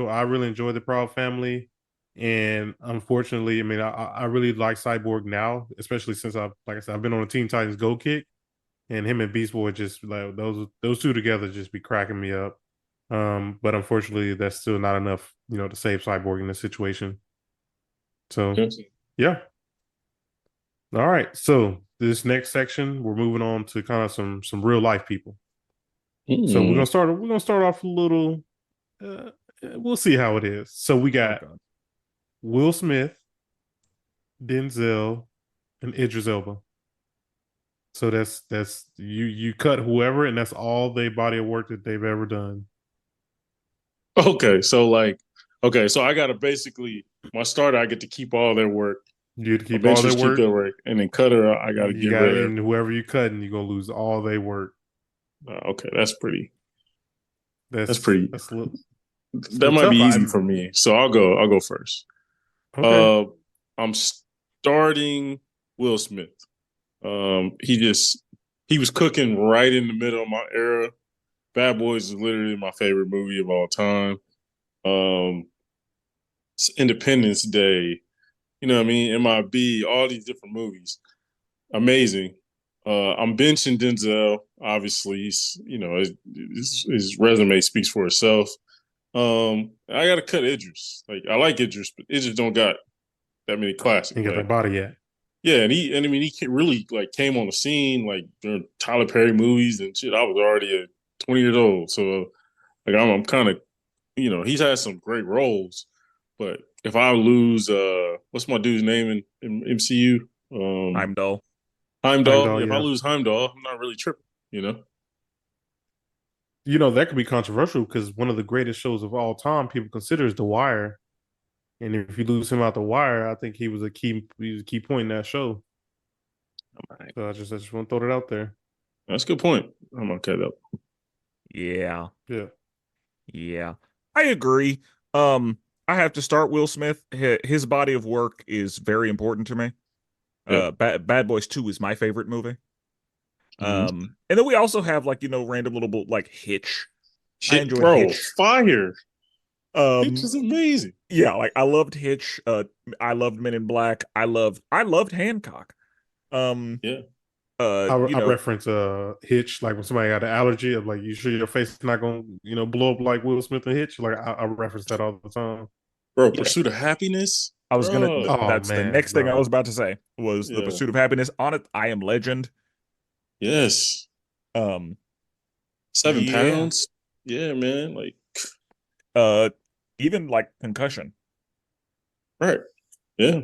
I really enjoy the Proud family. And unfortunately, I mean, I really like Cyborg now, especially since like I said, I've been on a Teen Titans Go kick, and him and Beast Boy just like those two together just be cracking me up. But unfortunately, that's still not enough, to save Cyborg in this situation. So yeah. All right. So this next section, we're moving on to kind of some real life people. So we're gonna start off a little. We'll see how it is. So we got Will Smith, Denzel, and Idris Elba. So that's you cut whoever, and that's all they body of work that they've ever done. Okay, so I gotta basically my starter. I get to keep all their work. You to keep all their Eventually keep work. their work, and then cutter. I gotta You get got rid of. and whoever you cutting, you're gonna lose all they work. Okay, that's pretty. That's That's pretty. that's a little, it's a That little might be tough. easy I'm for me. So I'll go first. okay. Uh, I'm starting Will Smith. He was cooking right in the middle of my era. Bad Boys is literally my favorite movie of all time. Um, Independence Day, you know what I mean? MIB, all these different movies, amazing. I'm benching Denzel. Obviously, he's his resume speaks for itself. I got to cut Idris. Like I like Idris, but Idris don't got that many classics. Ain't got Like that body yet. yeah, and I mean really like came on the scene like during Tyler Perry movies and shit. I was already 20 years old, so like I'm kind of he's had some great roles, but if I lose what's my dude's name in MCU? I'm dull. Heimdall. Heimdall, Yeah, if I yeah. lose Heimdall, I'm not really tripping, you know? You know, that could be controversial because one of the greatest shows of all time people consider is The Wire. And if you lose him out The Wire, I think he was a key point in that show. All right. So I just want to throw that out there. That's a good point. I'm gonna cut up. Yeah. Yeah. Yeah. I agree. Um, I have to start Will Smith. His body of work is very important to me. Yeah. Bad Boys 2 is my favorite movie. Mm-hmm. And then we also have like, random little like Hitch. I Shit, enjoyed bro, Hitch. fire. It's Um, just amazing. yeah, like I loved Hitch. I loved Men in Black. I loved Hancock. Um, Yeah. I reference Hitch, like when somebody got an allergy, of like, you sure your face is not gonna, blow up like Will Smith and Hitch? Like I reference that all the time. Bro, yeah, Pursuit of Happiness, I was gonna. bro. Oh That's the man, next thing I bro. was about to say was the Yeah. Pursuit of Happiness. On it, I Am Legend. Yes. Um, Seven yeah. pounds. Yeah, man. Like, Uh, even like Concussion. right. Yeah.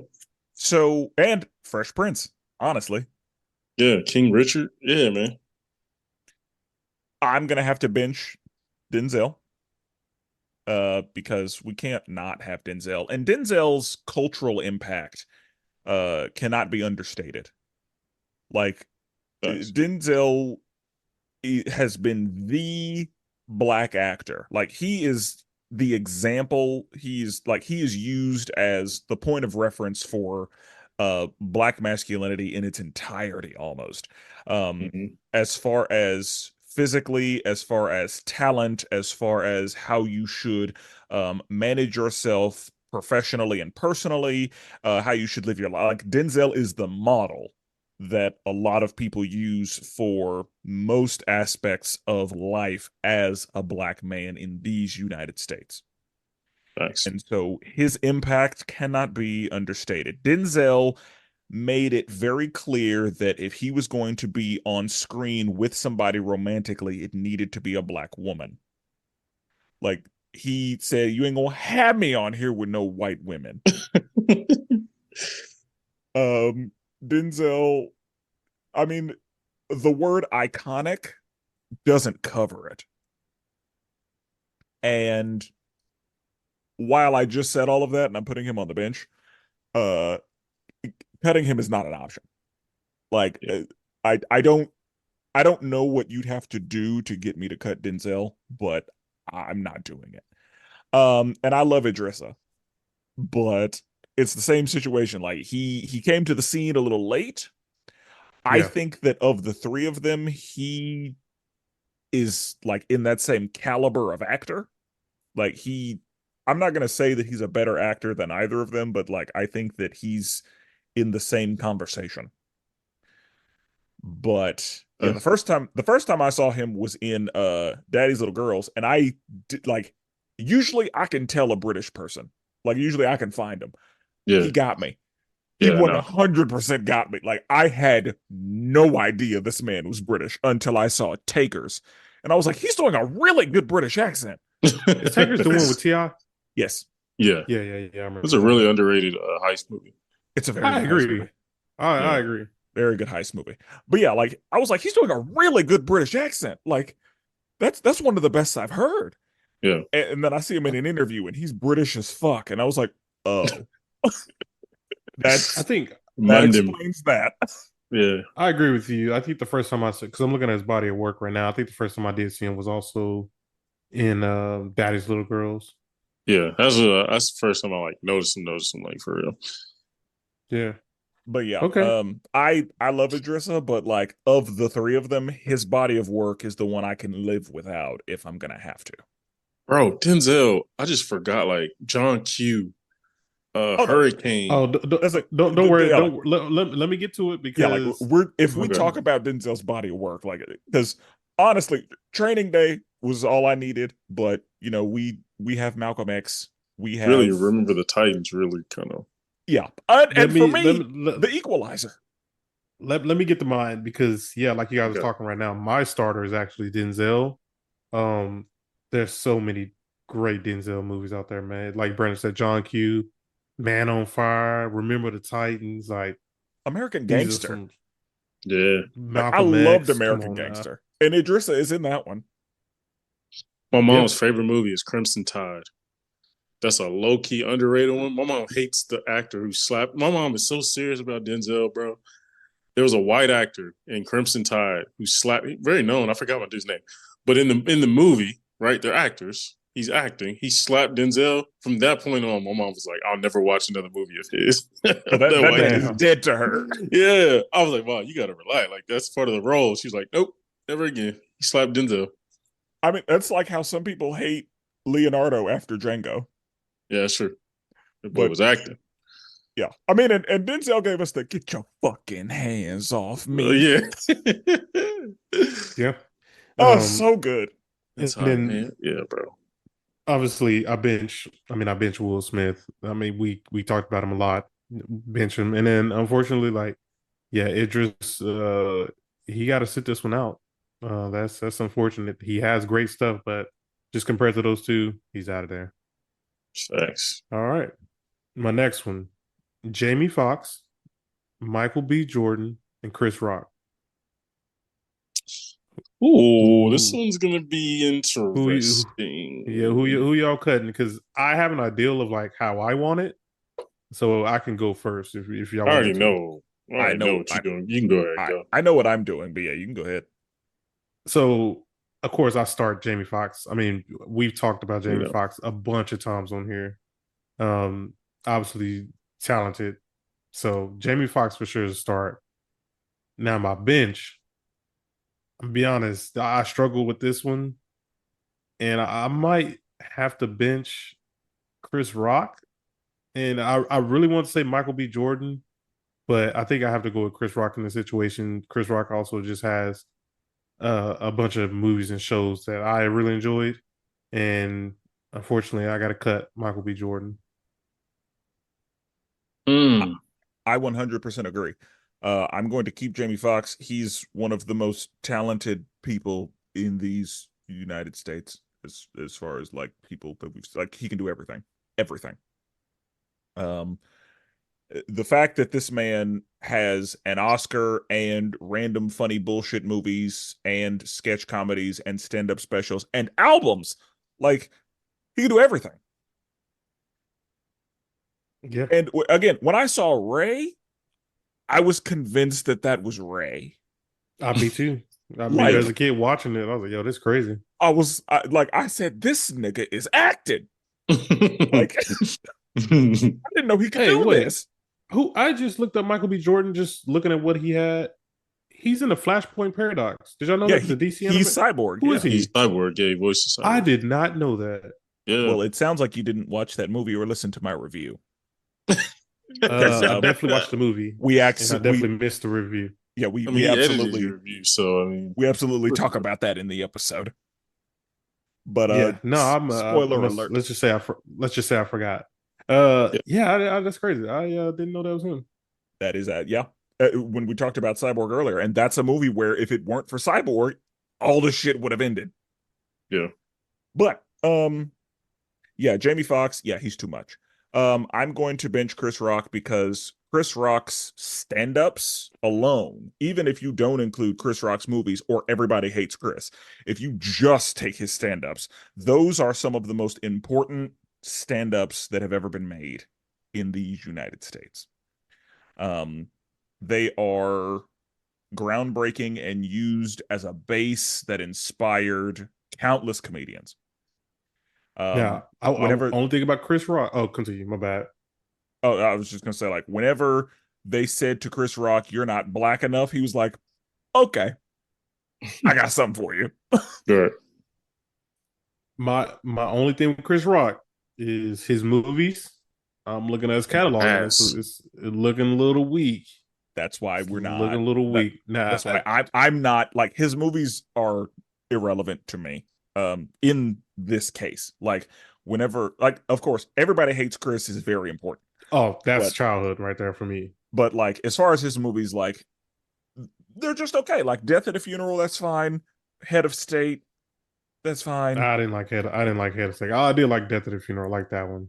So and Fresh Prince. Honestly, Yeah. King Richard. Yeah, man. I'm gonna have to bench Denzel. Because we can't not have Denzel, and Denzel's cultural impact cannot be understated. Like Thanks. Denzel has been the black actor. Like he is the example. He is used as the point of reference for black masculinity in its entirety almost. Um Mm-hmm. as far as physically, as far as talent, as far as how you should manage yourself professionally and personally, how you should live your life. Like Denzel is the model that a lot of people use for most aspects of life as a black man in these United States. Thanks. And so his impact cannot be understated. Denzel made it very clear that if he was going to be on screen with somebody romantically, it needed to be a black woman. Like he said, you ain't gonna have me on here with no white women. Um, Denzel, I mean, the word iconic doesn't cover it. And while I just said all of that and I'm putting him on the bench, uh cutting him is not an option. Like Yeah. I I don't know what you'd have to do to get me to cut Denzel, but I'm not doing it. And I love Idrissa, but it's the same situation. Like he came to the scene a little late. I Yeah. think that of the three of them, he is like in that same caliber of actor. Like I'm not gonna say that he's a better actor than either of them, but like I think that he's in the same conversation. But yeah, Uh, the first time I saw him was in Daddy's Little Girls, and I did like usually I can tell a British person. Like usually I can find him. yeah. He got me. He Yeah. No. 100% got me. Like I had no idea this man was British until I saw Takers. And I was like, he's doing a really good British accent. Is Taker's the one with Ti? Yes, Yeah. Yeah. I It's remember a that. really underrated heist movie. it's a very I good heist agree. movie. I Yeah. agree. Very good heist movie. But yeah, like I was like, he's doing a really good British accent. Like that's one of the best I've heard. Yeah. And then I see him in an interview and he's British as fuck. And I was like, oh, I that's think that Mandem. explains that. Yeah, I agree with you. I think the first time I saw, because I'm looking at his body of work right now, I think the first time I did see him was also in Daddy's Little Girls. yeah. That's the first time I like noticed him like for real. Yeah. But yeah, Okay. I love Idrissa, but like of the three of them, his body of work is the one I can live without if I'm gonna have to. Bro, Denzel, I just forgot like John Q, Oh no, Oh, Hurricane. that's like don't worry. yeah, like Don't let me get to it yeah, like because we're if we Okay. talk about Denzel's body of work, like because honestly, Training Day was all I needed, but you know we have Malcolm X, we Really have remember the Titans really kind of yeah, let and for me let me, me let, the Equalizer. let me get to mine because yeah, like you guys are okay. talking right now, my starter is actually Denzel. Um, there's so many great Denzel movies out there, man. Like Brandon said, John Q, Man on Fire, Remember the Titans. Like American these are Gangster. some Yeah. Like I Malcolm loved X. Come American on now. Gangster, and Idrissa is in that one. My Yeah, mom's favorite movie is Crimson Tide. That's a low key underrated one. My mom hates the actor who slapped. My mom is so serious about Denzel, bro. There was a white actor in Crimson Tide who slapped. Very known. I forgot my dude's name, but in the movie, right? They're actors. He's acting. He slapped Denzel. From that point on, my mom was like, "I'll never watch another movie of his." So that That that white man is damn. dude. dead to her. Yeah, I was like, "Wow, you gotta relax. Like that's part of the role." She's like, "Nope, never again." He slapped Denzel. I mean, that's like how some people hate Leonardo after Django. Yeah, sure. The boy But was acting. yeah, I mean, and Denzel gave us the "get your fucking hands off me." Yeah. Yeah. Oh, Um, so good. That's and how, then man. Yeah, bro. obviously I bench Will Smith. I mean, we talked about him a lot, bench him, and then unfortunately, like, yeah, Idris, he got to sit this one out. That's unfortunate. He has great stuff, but just compared to those two, he's out of there. Facts. All right, my next one: Jamie Foxx, Michael B. Jordan, and Chris Rock. Ooh, this Who one's gonna be who you? Yeah, interesting. who y'all cutting? Because I have an ideal of like how I want it, so I can go first if y'all I want me already to. know. I I already know know what you're doing. You can go ahead, go. I know what I'm doing, but yeah, you can go ahead. So of course I start Jamie Foxx. I mean, we've talked about You Jamie know. Foxx a bunch of times on here. Um, obviously talented. So Jamie Foxx for sure is a start. Now my bench, I'll be honest, I struggle with this one, and I might have to bench Chris Rock. And I really want to say Michael B. Jordan, but I think I have to go with Chris Rock in the situation. Chris Rock also just has a bunch of movies and shows that I really enjoyed, and unfortunately, I got to cut Michael B. Jordan. I, Mm. I 100% agree. I'm going to keep Jamie Foxx. He's one of the most talented people in these United States, as far as like people that we've like. He can do everything, everything. Um, the fact that this man has an Oscar and random funny bullshit movies and sketch comedies and stand-up specials and albums, like he can do everything. Yeah, And again, when I saw Ray, I was convinced that that was Ray. me too. I remember as Like a kid watching it, I was like, "Yo, this crazy." I said, this nigga is acting. Like I didn't know he could Hey, do wait, this. who? I just looked up Michael B. Jordan, just looking at what he had. He's in the Flashpoint Paradox. Did y'all know Yeah, that the DC he's anime? cyborg. Who is Yeah. He's he? cyborg, yeah, he voices I cyborg. did not know that. Yeah. Well, it sounds like you didn't watch that movie or listen to my review because I definitely watched the movie, we and I we definitely missed the review. yeah I mean, he edited your review, so I mean, we absolutely talk about that in the episode. But Yeah, no, I spoiler must. alert. Let's just say I forgot. yeah, Yeah, that's crazy. I didn't know that was him. That is that. Yeah. When we talked about Cyborg earlier, and that's a movie where if it weren't for Cyborg, all the shit would have ended. yeah. But yeah, Jamie Foxx, yeah, he's too much. I'm going to bench Chris Rock because Chris Rock's stand-ups alone, even if you don't include Chris Rock's movies or Everybody Hates Chris, if you just take his stand-ups, those are some of the most important stand-ups that have ever been made in the United States. Um, they are groundbreaking and used as a base that inspired countless comedians. Yeah, I Whenever only think about Chris Rock. Oh, continue. My bad. Oh, I was just gonna say, like, whenever they said to Chris Rock, "You're not black enough," he was like, "Okay, I got something for you." Right. My only thing with Chris Rock is his movies. I'm looking at his catalog and Ass. it's looking a little weak. That's why It's we're looking not. a little That weak. Nah, that's why I'm not like his movies are irrelevant to me. In this case, like whenever, like, of course, everybody hates Chris is very important, oh, that's but childhood right there for me. like as far as his movies, like they're just okay. Like Death at a Funeral, that's fine. Head of State, that's fine. I didn't like Head of State. Oh, I did like Death at the Funeral. I like that one.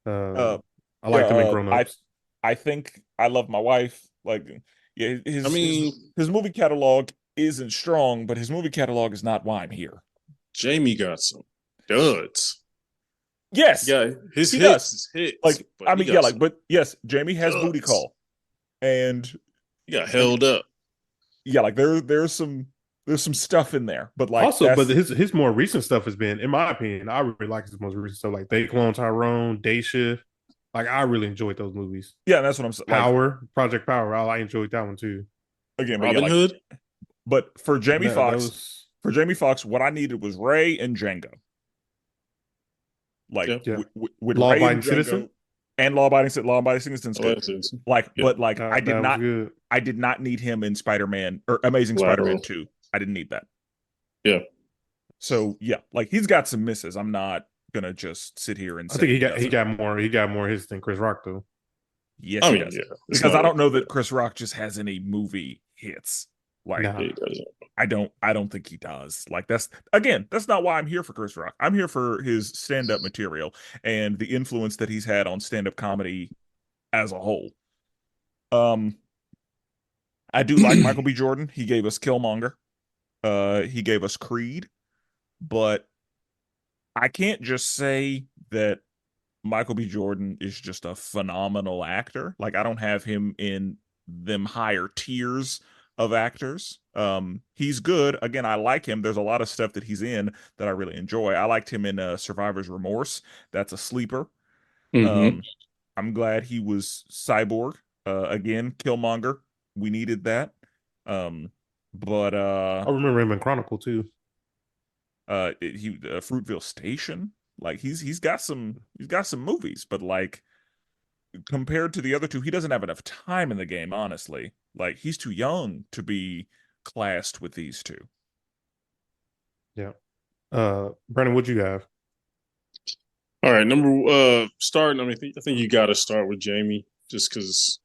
Uh, I yeah. liked him in Grown Ups. I think I Love My Wife. Like, yeah, I mean, his movie catalog isn't strong, but his movie catalog is not why I'm here. Jamie got some duds. Yes, Yeah, his he hits does. is hits, Like, but I he mean, yeah, got like, some but yes, Jamie has Booty duds. Call, and He got I mean, held up. yeah, like there's some stuff in there, but like Also, but that's his more recent stuff has been, in my opinion, I really like his most recent stuff, like They Clone Tyrone, Day Shift. Like I really enjoyed those movies. yeah, that's what I'm saying. Like Power, Project Power. I enjoyed that one too. again, but yeah, Robin like, Hood. but That was For Jamie Foxx, what I needed was Ray and Django. Like Yeah. yeah. with Law Ray and Abiding Citizen. Django and Law Abiding Citizen's Oh, good. that's Like, yeah. but like That was good. I did not need him in Spider-Man or Amazing Spider-Man Lateral. 2. I didn't need that. Yeah. So yeah, like he's got some misses. I'm not gonna just sit here and I say think he doesn't. got more hits than Chris Rock though. Yes, I he mean, does. yeah. It's Because not I don't know okay. that Chris Rock just has any movie hits. Like Nah. Yeah, he doesn't. I don't think he does. Like that's not why I'm here for Chris Rock. I'm here for his stand-up material and the influence that he's had on stand-up comedy as a whole. Um I do like Michael B. Jordan. He gave us Killmonger. He gave us Creed, but I can't just say that Michael B. Jordan is just a phenomenal actor. Like I don't have him in them higher tiers of actors. He's good. Again, I like him. There's a lot of stuff that he's in that I really enjoy. I liked him in Survivor's Remorse. That's a sleeper. Mm-hmm. Um, I'm glad he was Cyborg. Again, Killmonger. We needed that. Um, but I remember him in Chronicle too. Fruitville Station. Like he's got some movies, but like compared to the other two, he doesn't have enough time in the game, honestly. Like he's too young to be classed with these two. Yeah. Brandon, what'd you have? All right, starting. I mean, I think you got to start with Jamie, just because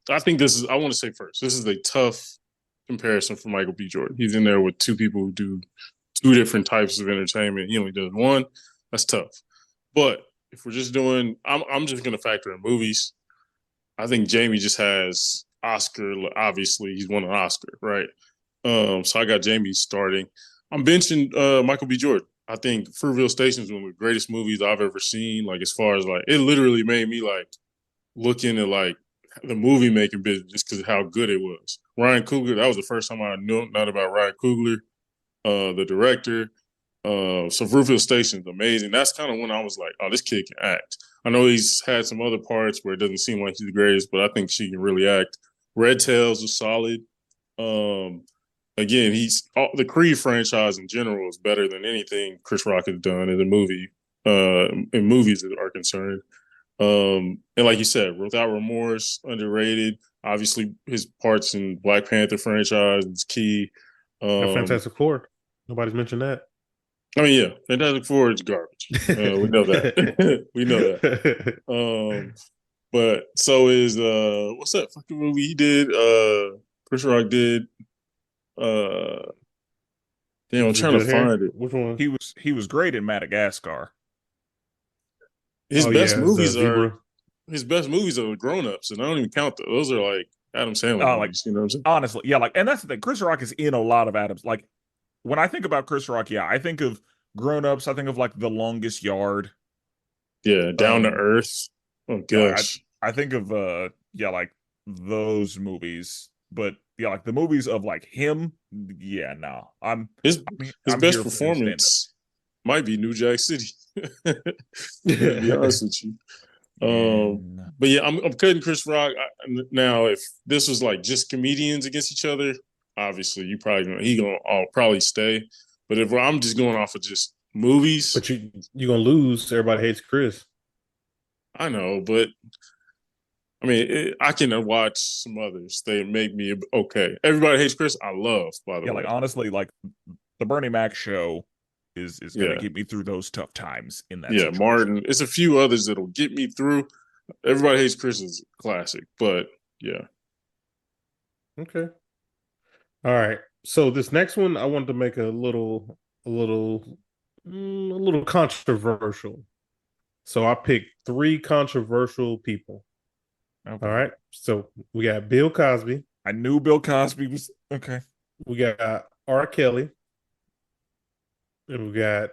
I think this is. I want to say first, this is a tough comparison for Michael B. Jordan. He's in there with two people who do two different types of entertainment. He only does one. That's tough. But if we're just doing, I'm just going to factor in movies. I think Jamie just has Oscar. Obviously, he's won an Oscar, right? So I got Jamie starting. I'm benching Michael B. Jordan. I think Fruitville Station is one of the greatest movies I've ever seen. Like as far as like, it literally made me like look into like the movie making business just because of how good it was. Ryan Coogler, that was the first time I knew not about Ryan Coogler, the director. So Fruitville Station is amazing. That's kind of when I was like, oh, this kid can act. I know he's had some other parts where it doesn't seem like he's the greatest, but I think she can really act. Red Tails was solid. Again, the Creed franchise in general is better than anything Chris Rock has done in the movie, in movies that are concerned. And like you said, Without Remorse, underrated. Obviously, his parts in Black Panther franchise is key. And Fantastic Four. Nobody's mentioned that. I mean, yeah, Fantastic Four is garbage. We know that. We know that. But so is what's that fucking movie he did? Chris Rock did. Damn, I'm Was it trying to good hair? find it. Which one? He was great in Madagascar. His Oh best yeah, the movies are zebra. the grown ups, and I don't even count those. Those are like Adam Sandler Like movies. You know what I'm saying? honestly, yeah, like and that's the thing. Chris Rock is in a lot of Adams. Like when I think about Chris Rock, yeah, I think of Grown Ups. I think of like The Longest Yard. Yeah, Down to Earth. Oh Yeah, like gosh. I think of yeah, like those movies. But yeah, like the movies of like him, yeah, no. His his I'm best here for his stand up. performance might be New Jack City. To be honest with you. But yeah, I'm cutting Chris Rock now. If this was like just comedians against each other, obviously he gonna probably stay. But if I'm just going off of just movies, But you're gonna lose. Everybody hates Chris. I know. But I mean, I can watch some others. They make me okay. Everybody hates Chris. I love, by the Yeah, way. like honestly, like the Bernie Mac show is gonna Yeah, get me through those tough times in that yeah. situation. Martin. It's a few others that'll get me through. Everybody hates Chris is classic, but yeah. Okay. All right. So this next one, I wanted to make a little, a little controversial. So I picked three controversial people. Okay. All right. So we got Bill Cosby. I knew Bill Cosby was okay. We got R. Kelly. And we got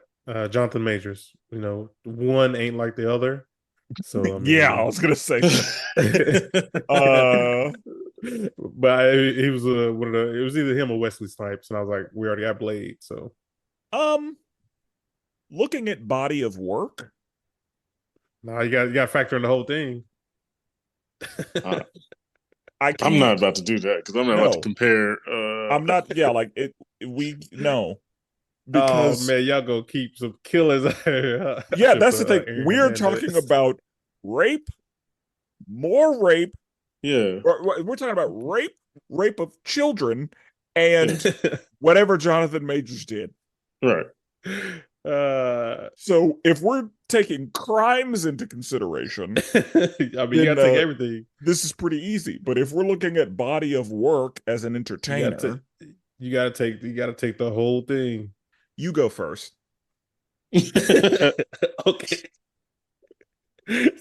Jonathan Majors. You know, one ain't like the other. So I Yeah, I mean, was gonna say. but he was one of the. It was either him or Wesley Snipes, and I was like, we already got Blade, so. Looking at body of work. Nah, you got to factor in the whole thing. I'm not about to do that because I'm not about to compare. I'm not. Yeah, like it. We no. Because man, y'all gonna keep some killers. Yeah, that's the thing. We're talking about rape, more rape. Yeah, we're talking about rape of children, and whatever Jonathan Majors did. Right. So if we're taking crimes into consideration, I mean, you gotta take everything. This is pretty easy. But if we're looking at body of work as an entertainer, you gotta take the whole thing. You go first. Okay.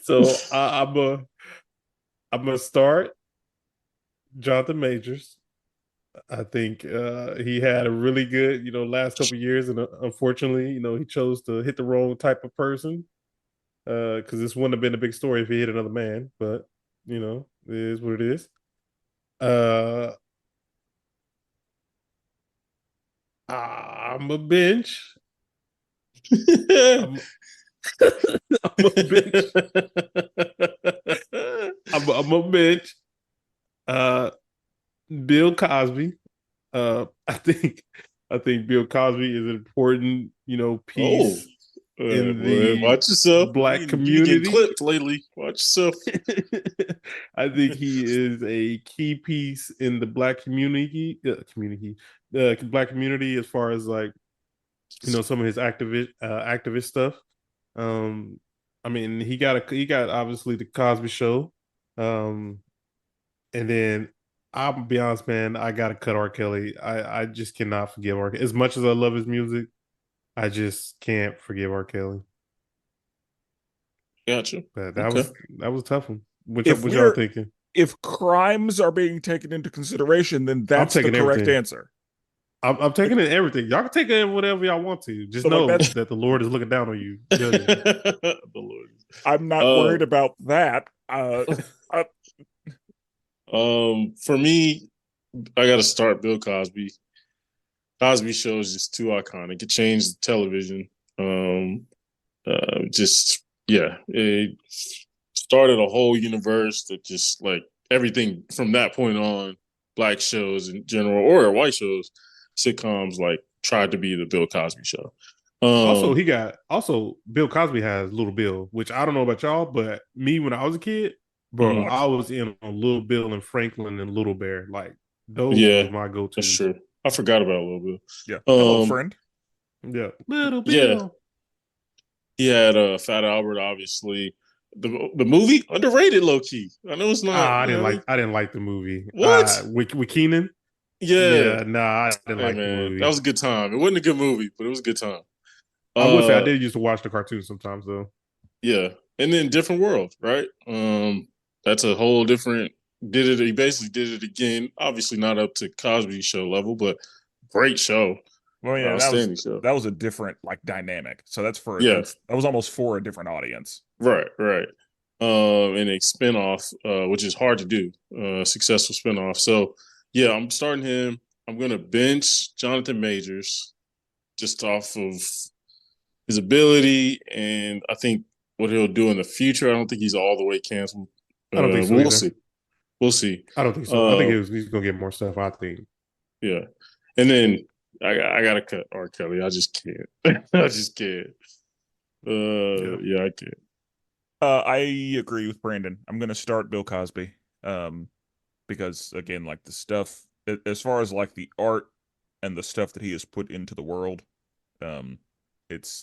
So I'm gonna start Jonathan Majors. I think he had a really good, last couple of years, and unfortunately, he chose to hit the wrong type of person. Because this wouldn't have been a big story if he hit another man, but it is what it is. I'm a bench. I'm a bench. I'm a bench. Bill Cosby. I think Bill Cosby is an important, piece in the watch yourself. Black community. You get clipped lately. Watch yourself. I think he is a key piece in the Black community. Black community, as far as like, some of his activist stuff. I mean, he got obviously the Cosby Show, and then I'll be honest, man, I gotta cut R. Kelly. I just cannot forgive R. As much as I love his music, I just can't forgive R. Kelly. Gotcha. But that was a tough one. What y'all thinking? If crimes are being taken into consideration, then that's the correct answer. I'm taking in everything. Y'all can take in whatever y'all want to. Just know that the Lord is looking down on you. The Lord. I'm not worried about that. For me, I got to start Bill Cosby. Cosby Show is just too iconic. It changed television. It started a whole universe that just like everything from that point on, Black shows in general or white shows, sitcoms like tried to be the Bill Cosby Show. Also, Bill Cosby has Little Bill, which I don't know about y'all, but me when I was a kid, bro, I was in on Little Bill and Franklin and Little Bear. Like those was my go-to. That's true. I forgot about Little Bill. Yeah. Hello, friend. Yeah. Little Bill. Yeah. He had Fat Albert, obviously. The movie underrated, low key. I know it's not. I didn't like the movie. What with Keenan? Yeah. I didn't like the movie. That was a good time. It wasn't a good movie, but it was a good time. I would say I did used to watch the cartoon sometimes though. Yeah, and then Different World, right? That's a whole different. He basically did it again. Obviously not up to Cosby Show level, but great show. Well, yeah, that was a different like dynamic. So that was almost for a different audience. Right. And a spinoff, which is hard to do, successful spinoff. So Yeah, I'm starting him. I'm gonna bench Jonathan Majors just off of his ability, and I think what he'll do in the future. I don't think he's all the way canceled. I don't think so We'll either. see. We'll see. I don't think so. I think he's gonna get more stuff. I think. Yeah, and then I gotta cut R. Kelly. I just can't. I just can't. Yeah, I can't. I agree with Brandon. I'm gonna start Bill Cosby. Because again, like the stuff as far as like the art and the stuff that he has put into the world, um, it's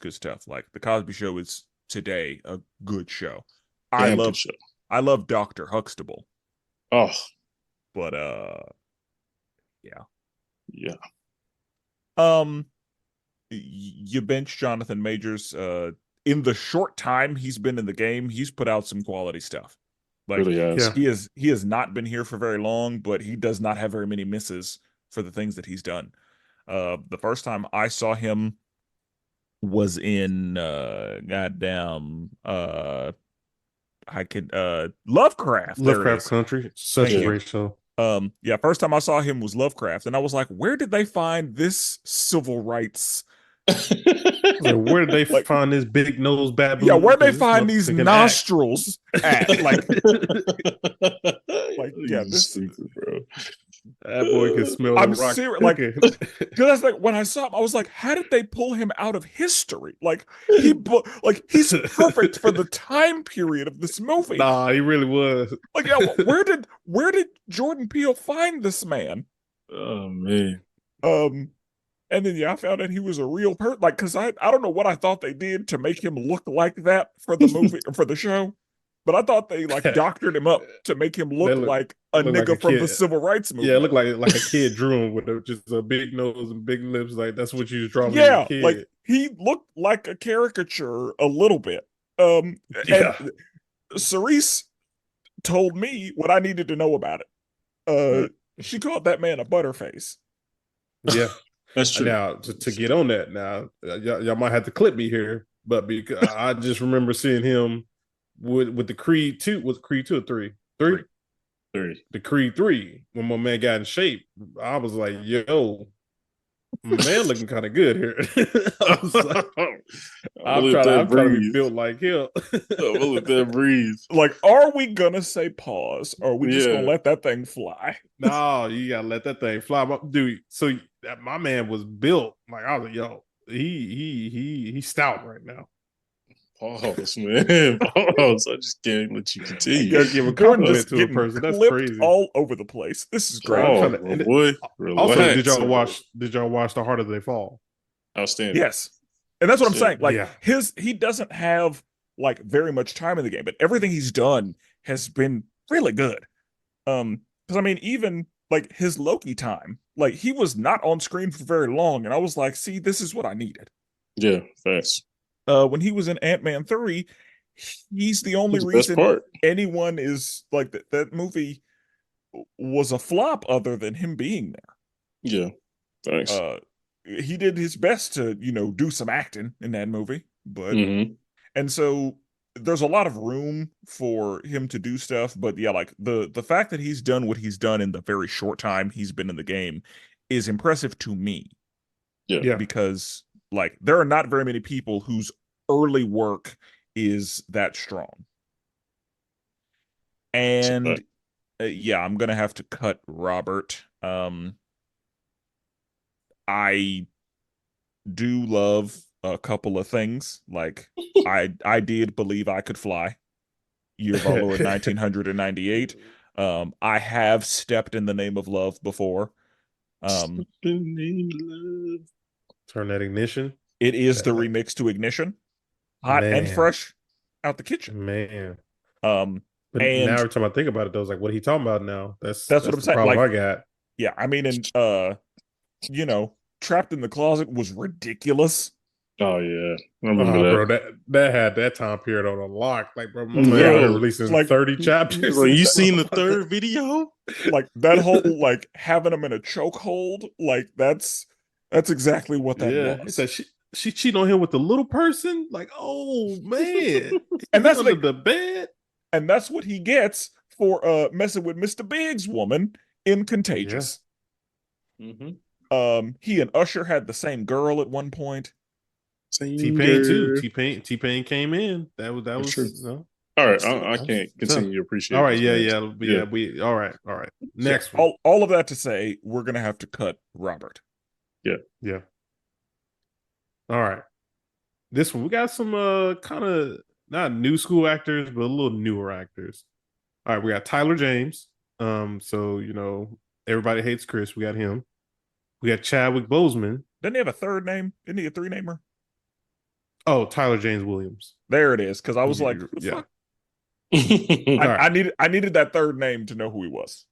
good stuff. Like the Cosby Show is today a good show. I Damn good love show. I love Dr. Huxtable, Oh, but yeah. yeah. You bench Jonathan Majors. In the short time he's been in the game, he's put out some quality stuff. Like Really has. Yeah. he has not been here for very long, but he does not have very many misses for the things that he's done. The first time I saw him was in goddamn I could Lovecraft. There it Lovecraft is. Country, such Thank a you. great show. Yeah, first time I saw him was Lovecraft, and I was like, where did they find this civil rights? Like, where did they Like, find this big nose baboon? yeah, where they Because this find these motherfucker can nostrils at? Like, yeah, He's this stupid, bro. that boy can smell I'm the rock serious. Like, cooking. because that's like when I saw him, I was like, how did they pull him out of history? Like he's perfect for the time period of this movie. Nah, he really was. Like, yeah, where did Jordan Peele find this man? Oh man. And then yeah, I found out he was a real person. Like, because I don't know what I thought they did to make him look like that for the movie for the show, but I thought they like doctored him up to make him look like a nigga like a from the kid. civil rights movement. Yeah, it looked like a kid drew him with just a big nose and big lips. Like that's what you was drawing as Yeah, a kid. like he looked like a caricature a little bit. Yeah. And Cerise told me what I needed to know about it. She called that man a butterface. Yeah. That's true. Now to get on that, now y'all might have to clip me here, but because I just remember seeing him with the Creed 2, was Creed 2 or 3? 3? 3. The Creed 3, when my man got in shape, I was like, yo, man looking kind of good here. I was like, I'm trying to be built like him. We'll let that breathe. Like, are we gonna say pause, or are we just gonna let that thing fly? No, you gotta let that thing fly, dude. So my man was built like I was like, yo, he's stout right now. Pause, man. Pause. I just can't let you continue. You gotta give a compliment to a person. That's crazy. All over the place. This is great. Boy, also, did y'all watch The Harder They Fall? Outstanding. Yes. And that's what I'm saying. Like yeah. he doesn't have like very much time in the game, but everything he's done has been really good. Because I mean, even like his Loki time, like he was not on screen for very long, and I was like, see, this is what I needed. Yeah, fast. When he was in Ant-Man 3, he's the only reason anyone is like that movie was a flop other than him being there. Yeah, thanks. He did his best to, do some acting in that movie, but and so there's a lot of room for him to do stuff, but yeah, like the fact that he's done what he's done in the very short time he's been in the game is impressive to me. Yeah. Because like there are not very many people whose early work is that strong. And yeah, I'm gonna have to cut Robert. I do love a couple of things. Like I did believe I could fly. Year of our Lord 1998. I have stepped in the name of love before. Turn that ignition. It is the remix to Ignition. Hot and fresh out the kitchen. Man. But and now every time I think about it, though, it's like, what are he talking about now? That's what I'm saying. Problem like, I got. Yeah, I mean, and Trapped in the Closet was ridiculous. Oh yeah, I remember that. Bro, that had that time period on a lock. Like, bro, my man releasing like 30 chapters. Like, you seen the third video? Like that whole like having him in a chokehold. Like that's exactly what that was. He said she cheated on him with the little person. Like, oh man, and that's under like the bed. And that's what he gets for messing with Mr. Big's woman in Contagious. He and Usher had the same girl at one point. T-Pain too. T-Pain came in. That was true. no. All right, I can't continue to appreciate. All right, yeah. We all right. Next one. All of that to say, we're gonna have to cut Robert. Yeah. All right. This one we got some kind of not new school actors, but a little newer actors. All right, we got Tyler James. So everybody hates Chris. We got him. We got Chadwick Boseman. Didn't he have a third name? Isn't he a three-namer? Oh, Tyler James Williams. There it is. Because I was like, yeah. I needed that third name to know who he was.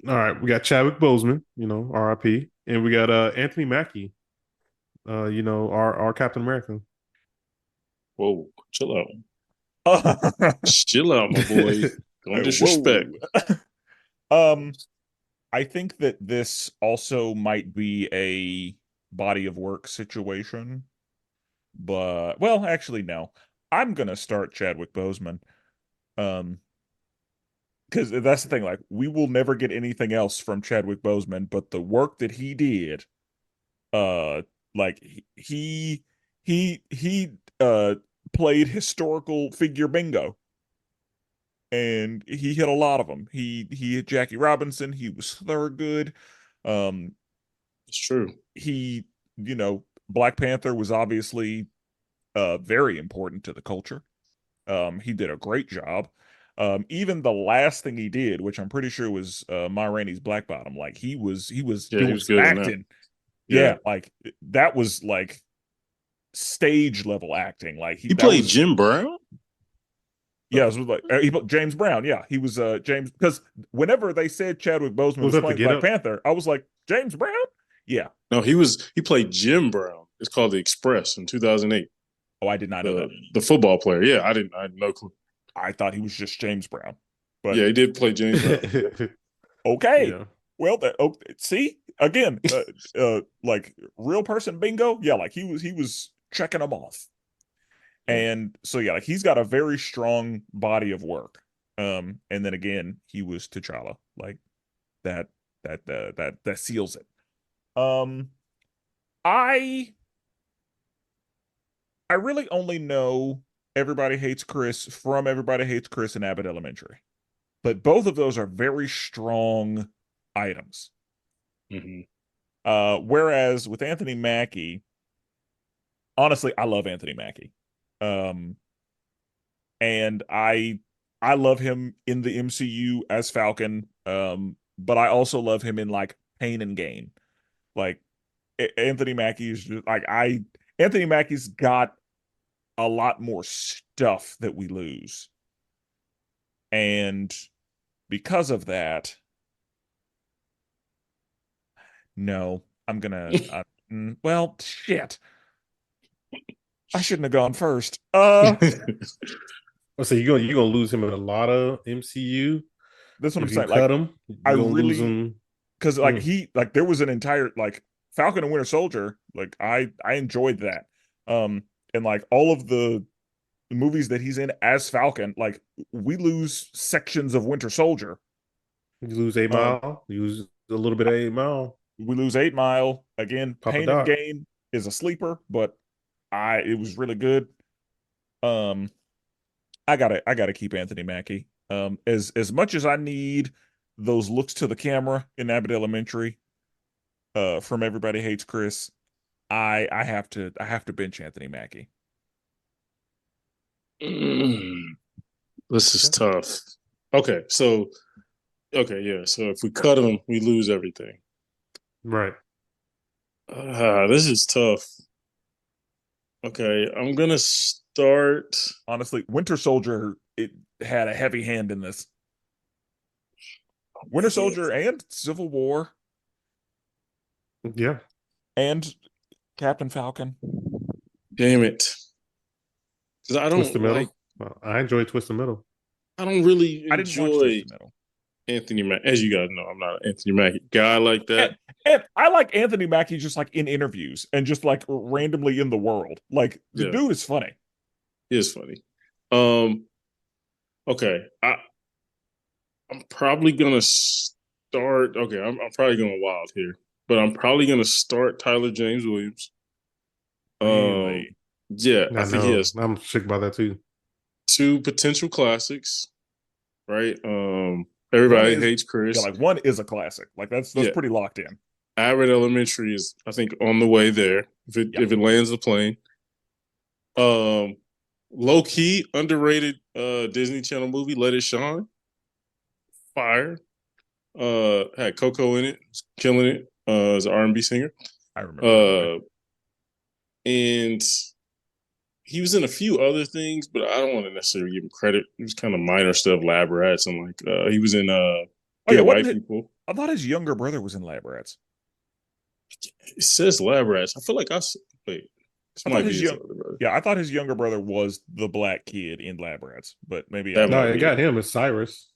All right, we got Chadwick Boseman, R.I.P. And we got Anthony Mackie, our Captain America. Whoa, chill out. Chill out, my boy. Don't disrespect. I think that this also might be a body of work situation. But, well, actually, no. I'm going to start Chadwick Boseman. Because that's the thing, like, we will never get anything else from Chadwick Boseman, but the work that he did, like, he played historical figure bingo. And he hit a lot of them. He hit Jackie Robinson. He was Thurgood. It's true. He, Black Panther was obviously very important to the culture. He did a great job. Even the last thing he did, which I'm pretty sure was Ma Rainey's Black Bottom, like he was doing some acting. Yeah, like that was like stage level acting. Like he played Jim Brown. Yeah, it was like James Brown. Yeah, he was James, because whenever they said Chadwick Boseman was playing Black Panther, I was like, James Brown? Yeah. No, he played Jim Brown. It's called The Express in 2008. Oh, I did not know that. The football player. Yeah, I had no clue. I thought he was just James Brown. But yeah, he did play James Brown. Okay. Yeah. Well, see, again, like real person bingo. Yeah, like he was checking them off. And so, yeah, like he's got a very strong body of work. And then again, he was T'Challa. Like that seals it. I really only know Everybody Hates Chris from Everybody Hates Chris and Abbott Elementary. But both of those are very strong items. Whereas with Anthony Mackie, honestly, I love Anthony Mackie. And I love him in the MCU as Falcon, but I also love him in like Pain and Gain. Like Anthony Mackie is just like Anthony Mackie's got a lot more stuff that we lose. And because of that, no, I'm gonna well, shit. I shouldn't have gone first. So you're gonna lose him in a lot of MCU. That's what I'm saying. Cut him. I really, because like there was an entire like Falcon and Winter Soldier. Like I enjoyed that. And like all of the movies that he's in as Falcon, like we lose sections of Winter Soldier. You lose 8 Mile. You lose a little bit of 8 Mile. We lose 8 Mile again. Papa Pain Doc. and Gain is a sleeper, but it was really good. I gotta keep Anthony Mackie. As much as I need those looks to the camera in Abbott Elementary, from Everybody Hates Chris, I have to bench Anthony Mackie. This is tough. Okay, so if we cut him, we lose everything. Right. This is tough. Okay, I'm gonna start. Honestly, Winter Soldier, it had a heavy hand in this. Winter Soldier and Civil War. Yeah. And Captain Falcon. Damn it. Because I don't Twist the Middle. I enjoy Twist the Middle. I don't really enjoy Anthony Mackie. As you guys know, I'm not an Anthony Mackie guy like that. And I like Anthony Mackie just like in interviews and just like randomly in the world. Like the dude is funny. He is funny. Okay. I'm probably gonna start. Okay, I'm probably going wild here, but I'm probably gonna start Tyler James Williams. Um, Really? yeah, I I think he know. has I'm shook about that too. two potential classics, right? One Everybody is hates yeah, Chris. like one is a classic. Like that's Yeah, pretty locked in. Abbott Elementary is, I think, on the way there Yeah. if it lands the plane. Um, Low key underrated Disney Channel movie, Let It Shine. Fire. Had Coco in it, was killing it as an R&B singer. I remember that movie. Uh, and he was in a few other things, but I don't want to necessarily give him credit. It was kind of minor stuff, Lab Rats, and like he was in Oh yeah, Get wasn't White it? People. I thought his younger brother was in Lab Rats. It says Lab Rats. I feel like wait. This I thought might be his his young other brother. Yeah, I thought his younger brother was the black kid in Lab Rats, but maybe That I'm No, might it be it. got him as Cyrus.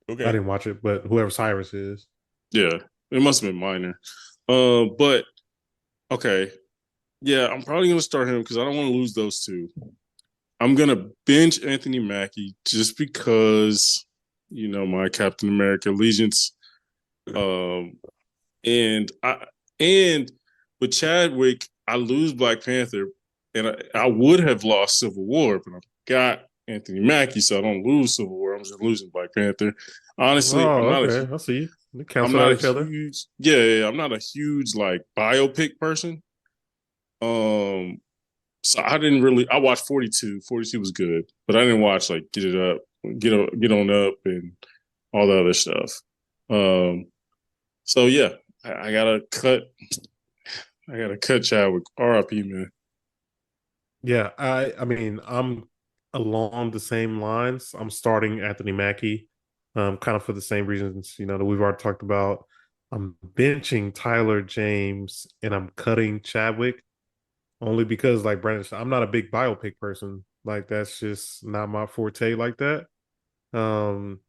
I okay. didn't watch it, but whoever Cyrus is. Yeah, it must have been minor. But okay, yeah, I'm probably gonna start him because I don't want to lose those two. I'm gonna bench Anthony Mackie just because my Captain America allegiance. Um, and and with Chadwick, I lose Black Panther, and I would have lost Civil War, but I've got Anthony Mackie, so I don't lose Civil War. I'm just losing Black Panther. Honestly, Oh, okay. I see. They I'm cancel not out a each other. huge yeah, I'm not a huge like biopic person. Um, so I watched 42. 42 was good, but I didn't watch like Get It Up, Get On Up, and all the other stuff. Um, so yeah, I gotta cut. I gotta cut Chadwick. R.I.P. Man. Yeah, I mean, I'm along the same lines. I'm starting Anthony Mackie, kind of for the same reasons, that we've already talked about. I'm benching Tyler James and I'm cutting Chadwick only because, like Brandon said, I'm not a big biopic person. Like that's just not my forte like that. Um,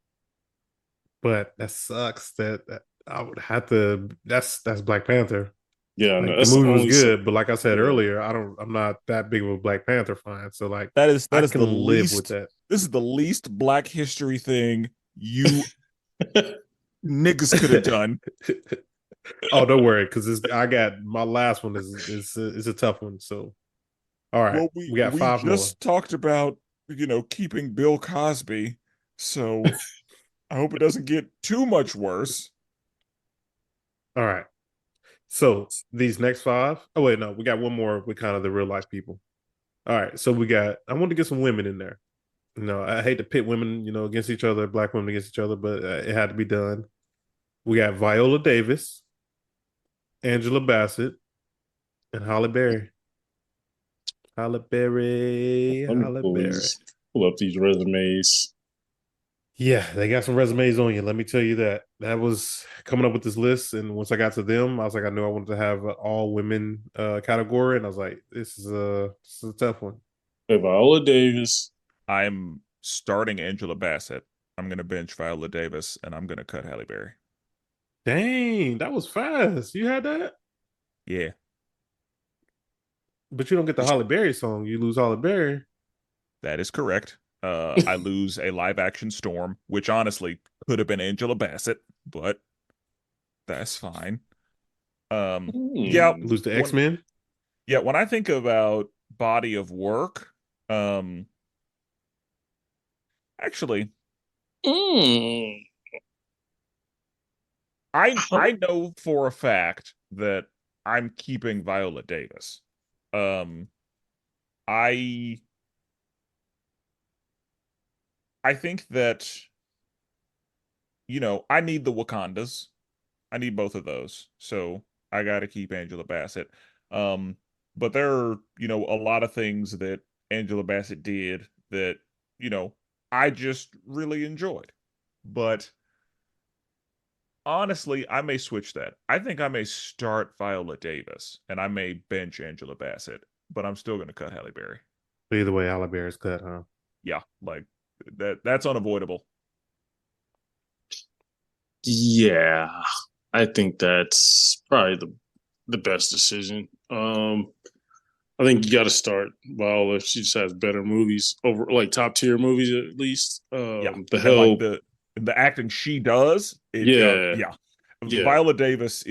but that sucks that I would have to. That's Black Panther. Yeah, no, Like the that's the movie was only. good, but like I said Yeah. earlier, I'm not that big of a Black Panther fan. So like That I is the can live with least that. this is the least black history thing you niggas could have done. Oh, don't worry, because I got my last one is a tough one. So all right, Well, we got we five more. just talked about, keeping Bill Cosby, so I hope it doesn't get too much worse. All right. So these next five. Oh wait, no, we got one more with kind of the real life people. All right, so we got. I want to get some women in there. I hate to pit women, against each other, black women against each other, but it had to be done. We got Viola Davis, Angela Bassett, and Halle Berry. Halle Berry, Let me Halle Berry. pull up these resumes. Yeah, they got some resumes on you. Let me tell you that. That was coming up with this list, and once I got to them, I was like, I knew I wanted to have an all women category, and I was like, this is a tough one. Viola Davis. I'm starting Angela Bassett. I'm gonna bench Viola Davis, and I'm gonna cut Halle Berry. Dang, that was fast. You had that, Yeah, but you don't get the Halle Berry song. You lose Halle Berry. that is correct. I lose a live action Storm, which honestly could have been Angela Bassett, but that's fine. Yeah, Hmm. Lose the X Men. when I think about body of work, um, actually, Hmm. I know for a fact that I'm keeping Viola Davis. Um, I I think that, I need the Wakandas. I need both of those. So I got to keep Angela Bassett. Um, but there are, a lot of things that Angela Bassett did that, you know, I just really enjoyed. But honestly, I may switch that. I think I may start Viola Davis and I may bench Angela Bassett, but I'm still going to cut Halle Berry. Either way, Halle Berry's cut, huh? Yeah, like that's unavoidable. Yeah, I think that's probably the best decision. I think you got to start Viola. She just has better movies over like top tier movies at least. Yeah. The And like Help. the acting she does, Yeah, yeah. yeah, Viola Davis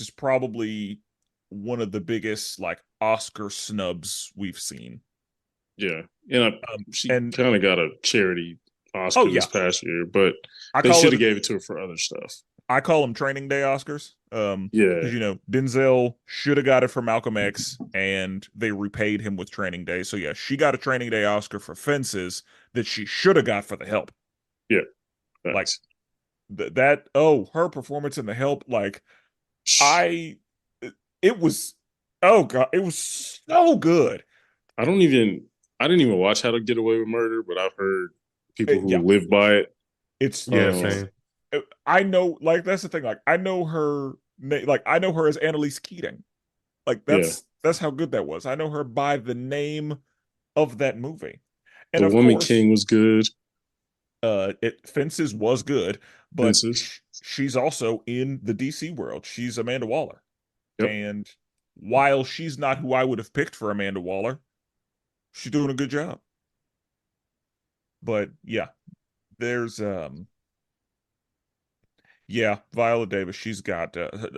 is probably one of the biggest like Oscar snubs we've seen. yeah. And Um, she and kind of got a charity oh Oscar this yeah, past year, but I they call should it have gave it to her for other stuff. I call them training day Oscars. Yeah, Because Denzel should have got it for Malcolm X, and they repaid him with Training Day. So yeah, she got a Training Day Oscar for Fences that she should have got for The Help. yeah. Like Thanks. her performance in The Help, like I, it was, oh god, it was so good. I don't even. I didn't even watch How to Get Away with Murder, but I've heard people Yeah, who live by it. it's Yeah, Um, same. I know, like that's the thing. Like I know her, like I know her as Annalise Keating. Like yeah, that's how good that was. I know her by the name of that movie. And The of Woman course, King was good. it Fences was good, but Fences. she's also in the DC world. She's Amanda Waller. Yep. And while she's not who I would have picked for Amanda Waller, she's doing a good job. But yeah, there's yeah, Viola Davis, she's got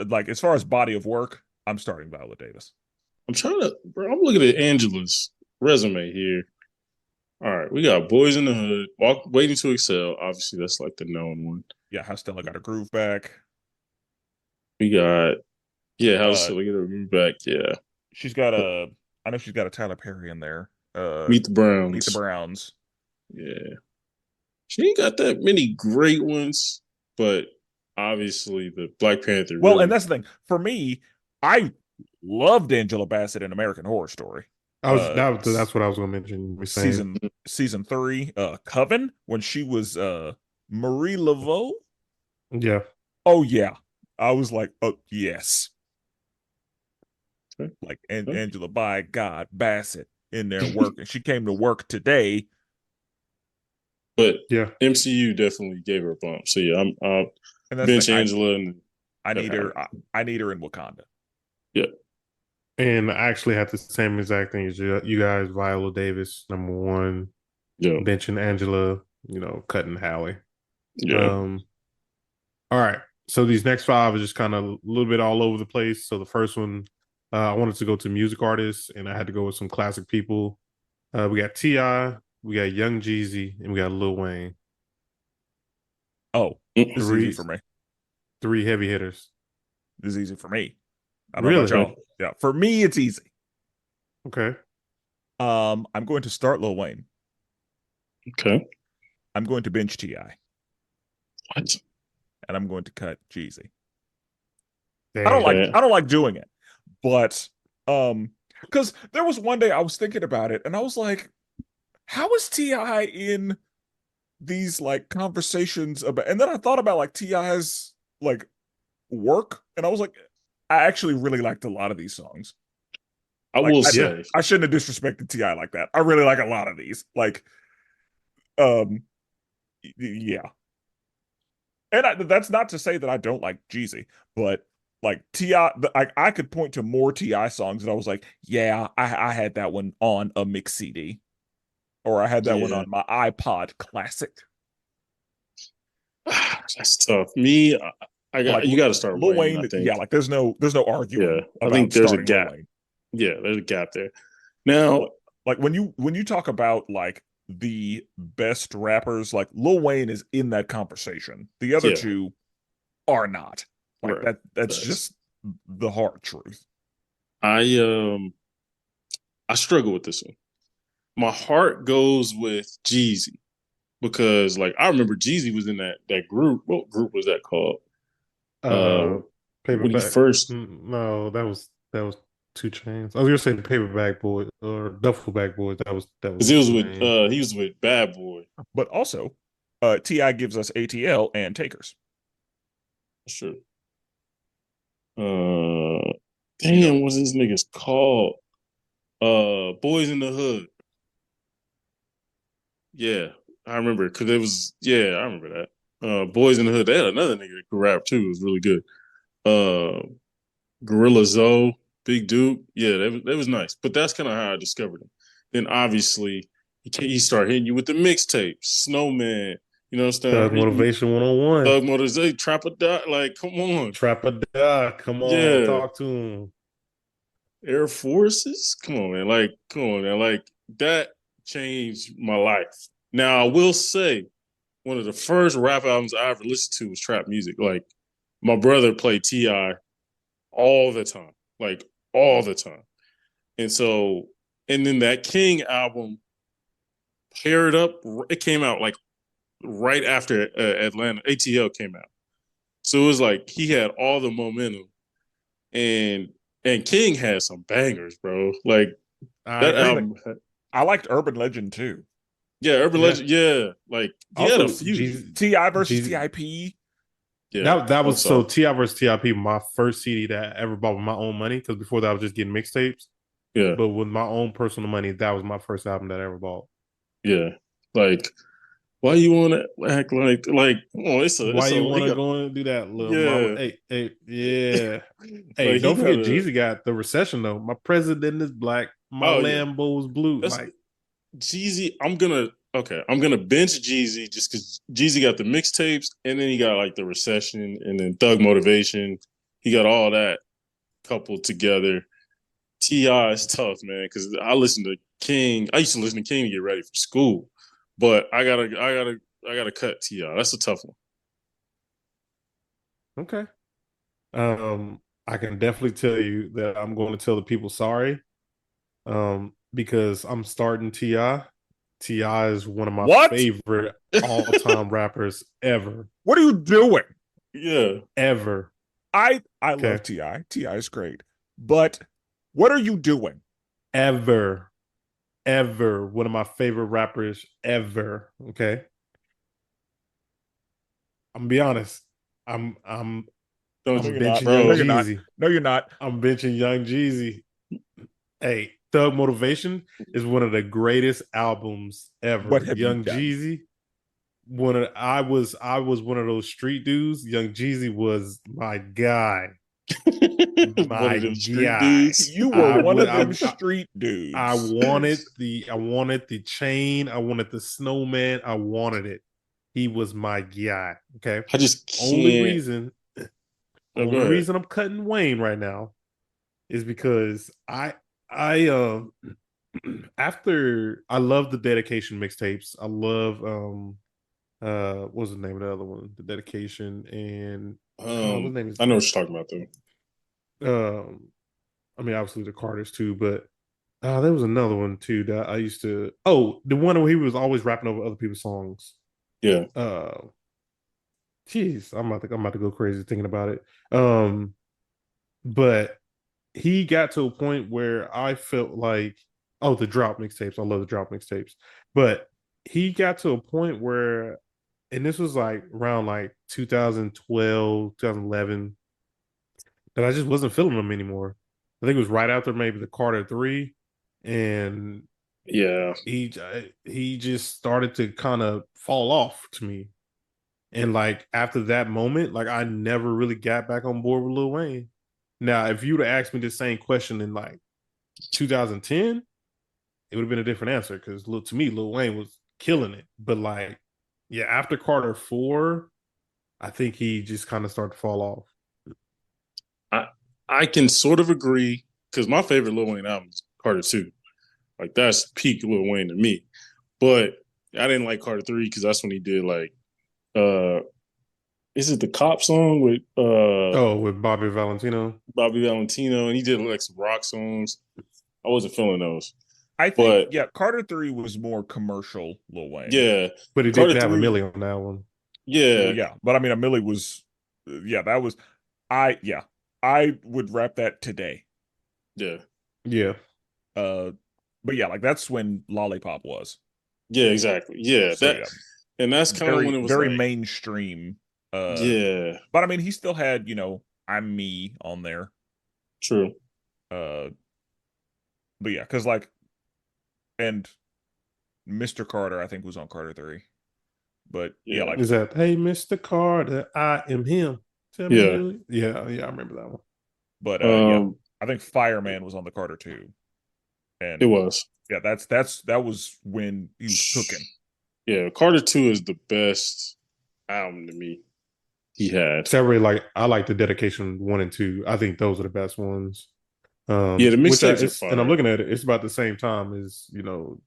like as far as body of work, I'm starting Viola Davis. I'm trying to. Bro, I'm looking at Angela's resume here. All right, we got Boys in the Hood, Waiting to Excel. Obviously, that's like the known one. Yeah, how Stella got her groove back. We got How Uh Stella Get Her Groove Back. Yeah, she's got a I know she's got a Tyler Perry in there. Meet the Meet the Browns. Browns. Yeah, she ain't got that many great ones, but obviously the Black Panther Well, and really. that's the thing. For me, I loved Angela Bassett in American Horror Story. That's what I was going to mention. We're saying, Season 3, Coven, when she was Marie Laveau. yeah, Oh yeah. I was like, oh yes. Okay. Like Angela, by God, Bassett in there working. She came to work today. But yeah, MCU definitely gave her a bump. So yeah, I'm And that's the bench thing. Angela and I that need her. happened. I need her in Wakanda. Yeah, and I actually had the same exact thing as you guys. Viola Davis, number one, yeah, benching Angela, cutting Hallie. yeah. Um, all right. So these next five are just kind of a little bit all over the place. So the first one, I wanted to go to music artists, and I had to go with some classic people. We got Ti, we got Young Jeezy, and we got Lil Wayne. Oh, this is easy Three for me. three heavy hitters. This is easy for me. I don't know about Really? y'all. Yeah, for me, it's easy. Okay. I'm going to start Lil Wayne. Okay. I'm going to bench Ti, What? and I'm going to cut Jeezy. Dang. Okay. I don't like doing it, but because there was one day I was thinking about it, and I was like, how is Ti in these like conversations about? And then I thought about like Ti's like work, and I was like, I actually really liked a lot of these songs. I Like will Yeah. say, I shouldn't have disrespected Ti like that. I really like a lot of these. Like, um, yeah. And that's not to say that I don't like Jeezy, but like Ti, I could point to more Ti songs that I was like, yeah, I had that one on a mix CD, or I had that one yeah, on my iPod Classic. that's tough. Me, I But got like you got to start Lil Wayne. I Wayne, think. yeah, like there's no Yeah, arguing I think about there's a starting Lil gap. Wayne. Yeah, there's a gap there. Now, Like when you talk about like the best rappers, like Lil Wayne is in that conversation. The other yeah, two are not. Like right. that's Facts. just the hard truth. I I struggle with this one. My heart goes with Jeezy because, like, I remember Jeezy was in that group. What group was that called? Uh, Uh, when he paperback. first No, that was Two Chains. I was gonna say the paperback boy or duffel bag boys. That was because Wayne. he was with Bad Boy. But also, Ti gives us ATL and Takers. Sure. Uh, You know, damn, what's this niggas called? Boys in the Hood. Yeah, I remember because it was. Yeah, I remember that. Boys in the Hood. They had another nigga that could rap too. It was really good. Uh, Gorilla Zoe, Big Duke. Yeah, that was nice. But that's kind of how I discovered him. Then obviously he start hitting you with the mixtape, Snowman. You know what I'm Thug saying? Motivation 101. Thug Motivation, Trap or Die. Like, come on. Trap or Die. Come on, Yeah. talk to him. Air Forces? Come on, man. Like, come on, man. Like, that changed my life. Now, I will say, one of the first rap albums I ever listened to was trap music. Like, my brother played T.I. all the time. Like, all the time. And so, and then that King album paired up, it came out like right after Atlanta, ATL came out. So it was like he had all the momentum. And King had some bangers, bro. Like I that agree. album. I liked Urban Legend too. Yeah, Urban Yeah. Legend. Yeah, like he had a Also, few. Ti versus Jeezy- Tip. Yeah, that was so also Ti versus Tip, my first CD that I ever bought with my own money. Because before that, I was just getting mixtapes. yeah, But with my own personal money, that was my first album that I ever bought. yeah. Like, why you want to act like? Come on, Why you want he to got, go and do that, little mama? yeah. Yeah. Hey, Like he don't got forget a. Jeezy got the recession though. My president is black. My Oh yeah, Lambo is blue. that's Like, Jeezy. I'm gonna bench Jeezy just because Jeezy got the mixtapes and then he got like the recession and then Thug Motivation. He got all that coupled together. Ti is tough, man, because I listen to King. I used to listen to King to get ready for school, but I gotta cut Ti. That's a tough one. okay. I can definitely tell you that I'm going to tell the people sorry. Because I'm starting Ti. Ti is one of my What? favorite all-time rappers ever. What are you doing? Yeah, Ever. I Okay. love Ti. Ti is great. But what are you doing? Ever. Ever. One of my favorite rappers ever. Okay. I'm gonna be honest. I'm don't No, I'm you're not. benching No, Young bro. you're not. Jeezy. No, you're not. I'm benching Young Jeezy. Hey, Thug Motivation is one of the greatest albums ever. What have you Young done? Jeezy, I was one of those street dudes. Young Jeezy was my guy. One My of them street guy. dudes. You were I one would of them street I dudes. wanted the chain, I wanted the snowman, I wanted it. He was my guy. Okay. I just Only can't. reason Oh, go only ahead. reason I'm cutting Wayne right now is because I after I love the dedication mixtapes. I love what was the name of the other one? The dedication and what name is I know what you're talking about though. I mean obviously the Carters too, but there was another one too that I used to the one where he was always rapping over other people's songs. Yeah, Uh Jeez, I'm about to go crazy thinking about it. Um but he got to a point where I felt like, oh, the drop mixtapes. I love the drop mixtapes. But he got to a point where, and this was like around like 2012, 2011, that I just wasn't feeling them anymore. I think it was right after maybe the Carter 3. And yeah. he just started to kind of fall off to me. And like after that moment, like I never really got back on board with Lil Wayne. Now, if you would have asked me the same question in like 2010, it would have been a different answer because to me, Lil Wayne was killing it. But like, yeah, after Carter 4, I think he just kind of started to fall off. I I can sort of agree because my favorite Lil Wayne album is Carter 2. Like that's peak Lil Wayne to me. But I didn't like Carter 3 because that's when he did like uh is it the cop song with Oh, with Bobby Valentino. Bobby Valentino and he did like some rock songs. I wasn't feeling those. I think, But yeah, Carter 3 was more commercial Lil Wayne. yeah, But he Carter did have a 3, million on that one. Well, yeah, yeah, but I mean, a Millie was, yeah, that was, yeah, I would rap that today. yeah. Yeah. Uh, but yeah, like that's when Lollipop was. Yeah, exactly. Yeah, So that yeah, and that's kind of when very, it was very like, mainstream. yeah, But I mean, he still had, I'm Me on there. true. Uh, but yeah, because like, and Mr. Carter, I think was on Carter 3. But yeah, Yeah, like, Is that, hey, Mr. Carter, I am him. Tell me yeah. who. Yeah, I remember that one. but yeah, Um, I think Fireman was on the Carter 2. It And was. yeah, that was when he was cooking. Yeah, Carter 2 is the best album to me he had. So I like the Dedication 1 and 2. I think those are the best ones. Yeah, the Which mixtapes are it's and I'm fire. looking at it, it's about the same time as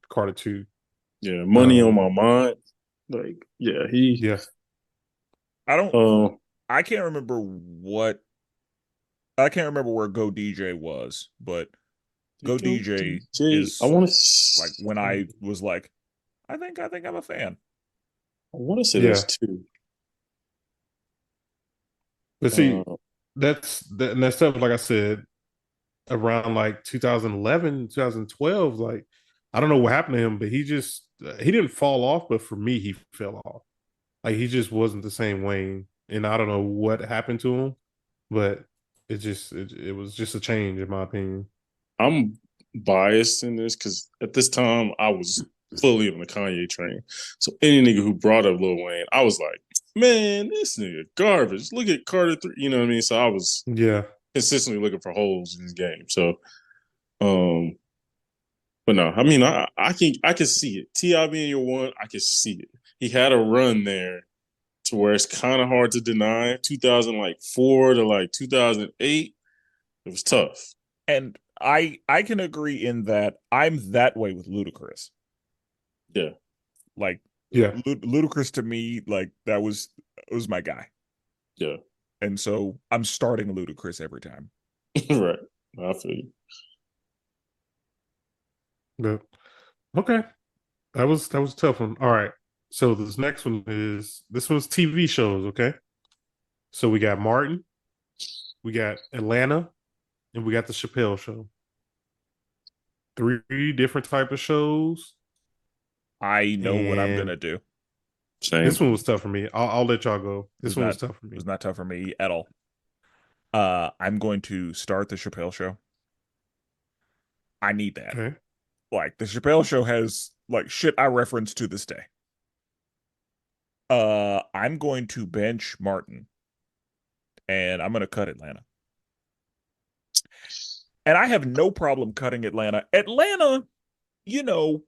Carter 2. Yeah, Money on My Um, Mind. Like, yeah, he yeah, I don't uh I can't remember what I can't remember where Go DJ was, but Go Go DJ DJ. I is want like to when I was like, I think I'm a fan. say yeah. there's two. But see, Uh and that stuff, like I said, around like 2011, 2012. Like, I don't know what happened to him, but he didn't fall off, but for me, he fell off. Like, he just wasn't the same Wayne. And I don't know what happened to him, but it was just a change, in my opinion. I'm biased in this because at this time I was fully on the Kanye train. So any nigga who brought up Lil Wayne, I was like, man, this nigga garbage. Look at Carter 3. You know what I mean? So I was Yeah, consistently looking for holes in his game. So um but no, I mean I can see it. T.I. being your one, I can see it. He had a run there to where it's kind of hard to deny. 2004 to like 2008, it was tough. And I can agree in that I'm that way with Ludacris. Yeah. Like yeah. Ludacris to me, like that was my guy. Yeah. And so I'm starting Ludacris every time. Right. I feel you. But okay, that was a tough one. All right, so this one's TV shows. Okay, so we got Martin, we got Atlanta, and we got the Chappelle Show. Three different type of shows, I know what I'm and gonna do. this Same. one was tough for me. I'll let y'all go. It was This one not was tough for it was me. not tough for me at all. I'm going to start the Chappelle Show. I need that. Okay, Like the Chappelle Show has like shit I reference to this day. I'm going to bench Martin and I'm gonna cut Atlanta. And I have no problem cutting Atlanta. Atlanta, you know,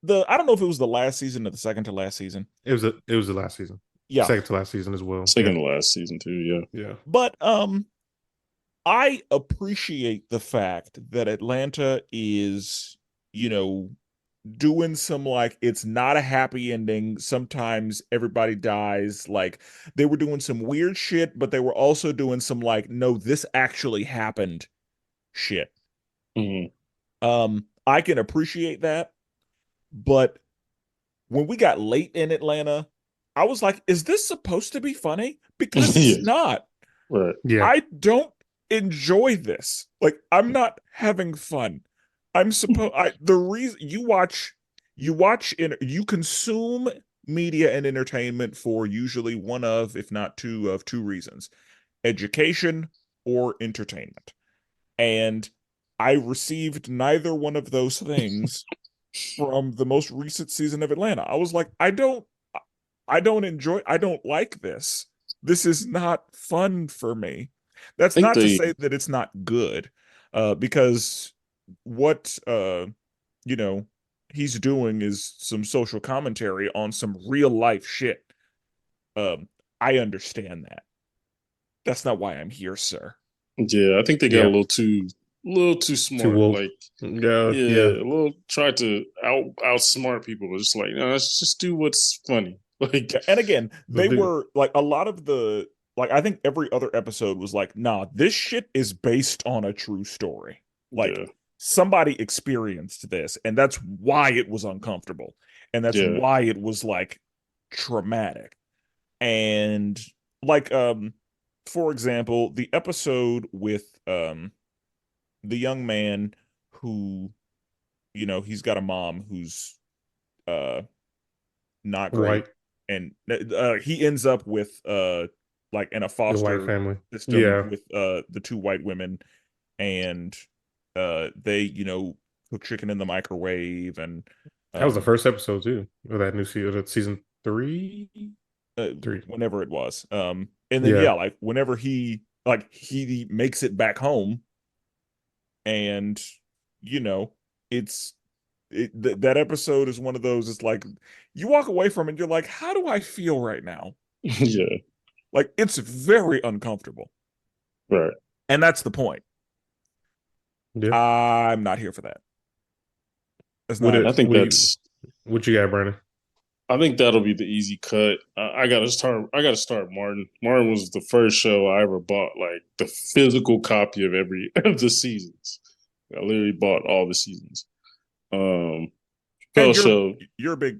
I don't know if it was the last season or the second to last season. it was the last season, Yeah. second to last season as well. Second to last season too, yeah. Yeah, But I appreciate the fact that Atlanta is, you know, doing some like it's not a happy ending. Sometimes everybody dies. Like they were doing some weird shit, but they were also doing some like, no, this actually happened shit. Mhm. I can appreciate that, but when we got late in Atlanta, I was like, is this supposed to be funny? Because it's Yeah. not. Right. yeah, I don't enjoy this. Like I'm not having fun. I'm supposed I the reason you consume media and entertainment for usually one of if not two reasons. Education or entertainment. And I received neither one of those things from the most recent season of Atlanta. I was like, I don't like this. This is not fun for me. I That's think not to they say that it's not good, because what you know, he's doing is some social commentary on some real life shit. Um, I understand that. That's not why I'm here, sir. yeah, I think they got yeah. a little too Too smart. woke. Like, Yeah, yeah, yeah, a little tried to outsmart people. Just like, no, let's just do what's funny. Like, Yeah, and again, the they dude. were like a lot of the like I think every other episode was like, nah, this shit is based on a true story. Like yeah, somebody experienced this, and that's why it was uncomfortable. And that's yeah. why it was like traumatic. And like for example, the episode with the young man who, he's got a mom who's uh not great, White, and he ends up with like in a the white foster family. system Yeah, with the two white women, and they cook chicken in the microwave, and that was the um first episode too of that new season, season three. uh, Three. whenever it was, and then Yeah, yeah, like whenever he makes it back home, and you know that episode is one of those. It's like you walk away from it, you're like, how do I feel right now? Yeah, Like it's very uncomfortable, right. and that's the point. Yeah. I'm not here for that. That's What not. I it? think that's. What you got, Brandon? I think that'll be the easy cut. I gotta start. I gotta start Martin. Martin was the first show I ever bought, like the physical copy of every of the seasons. I literally bought all the seasons. Um, And Chappelle Show. you're a big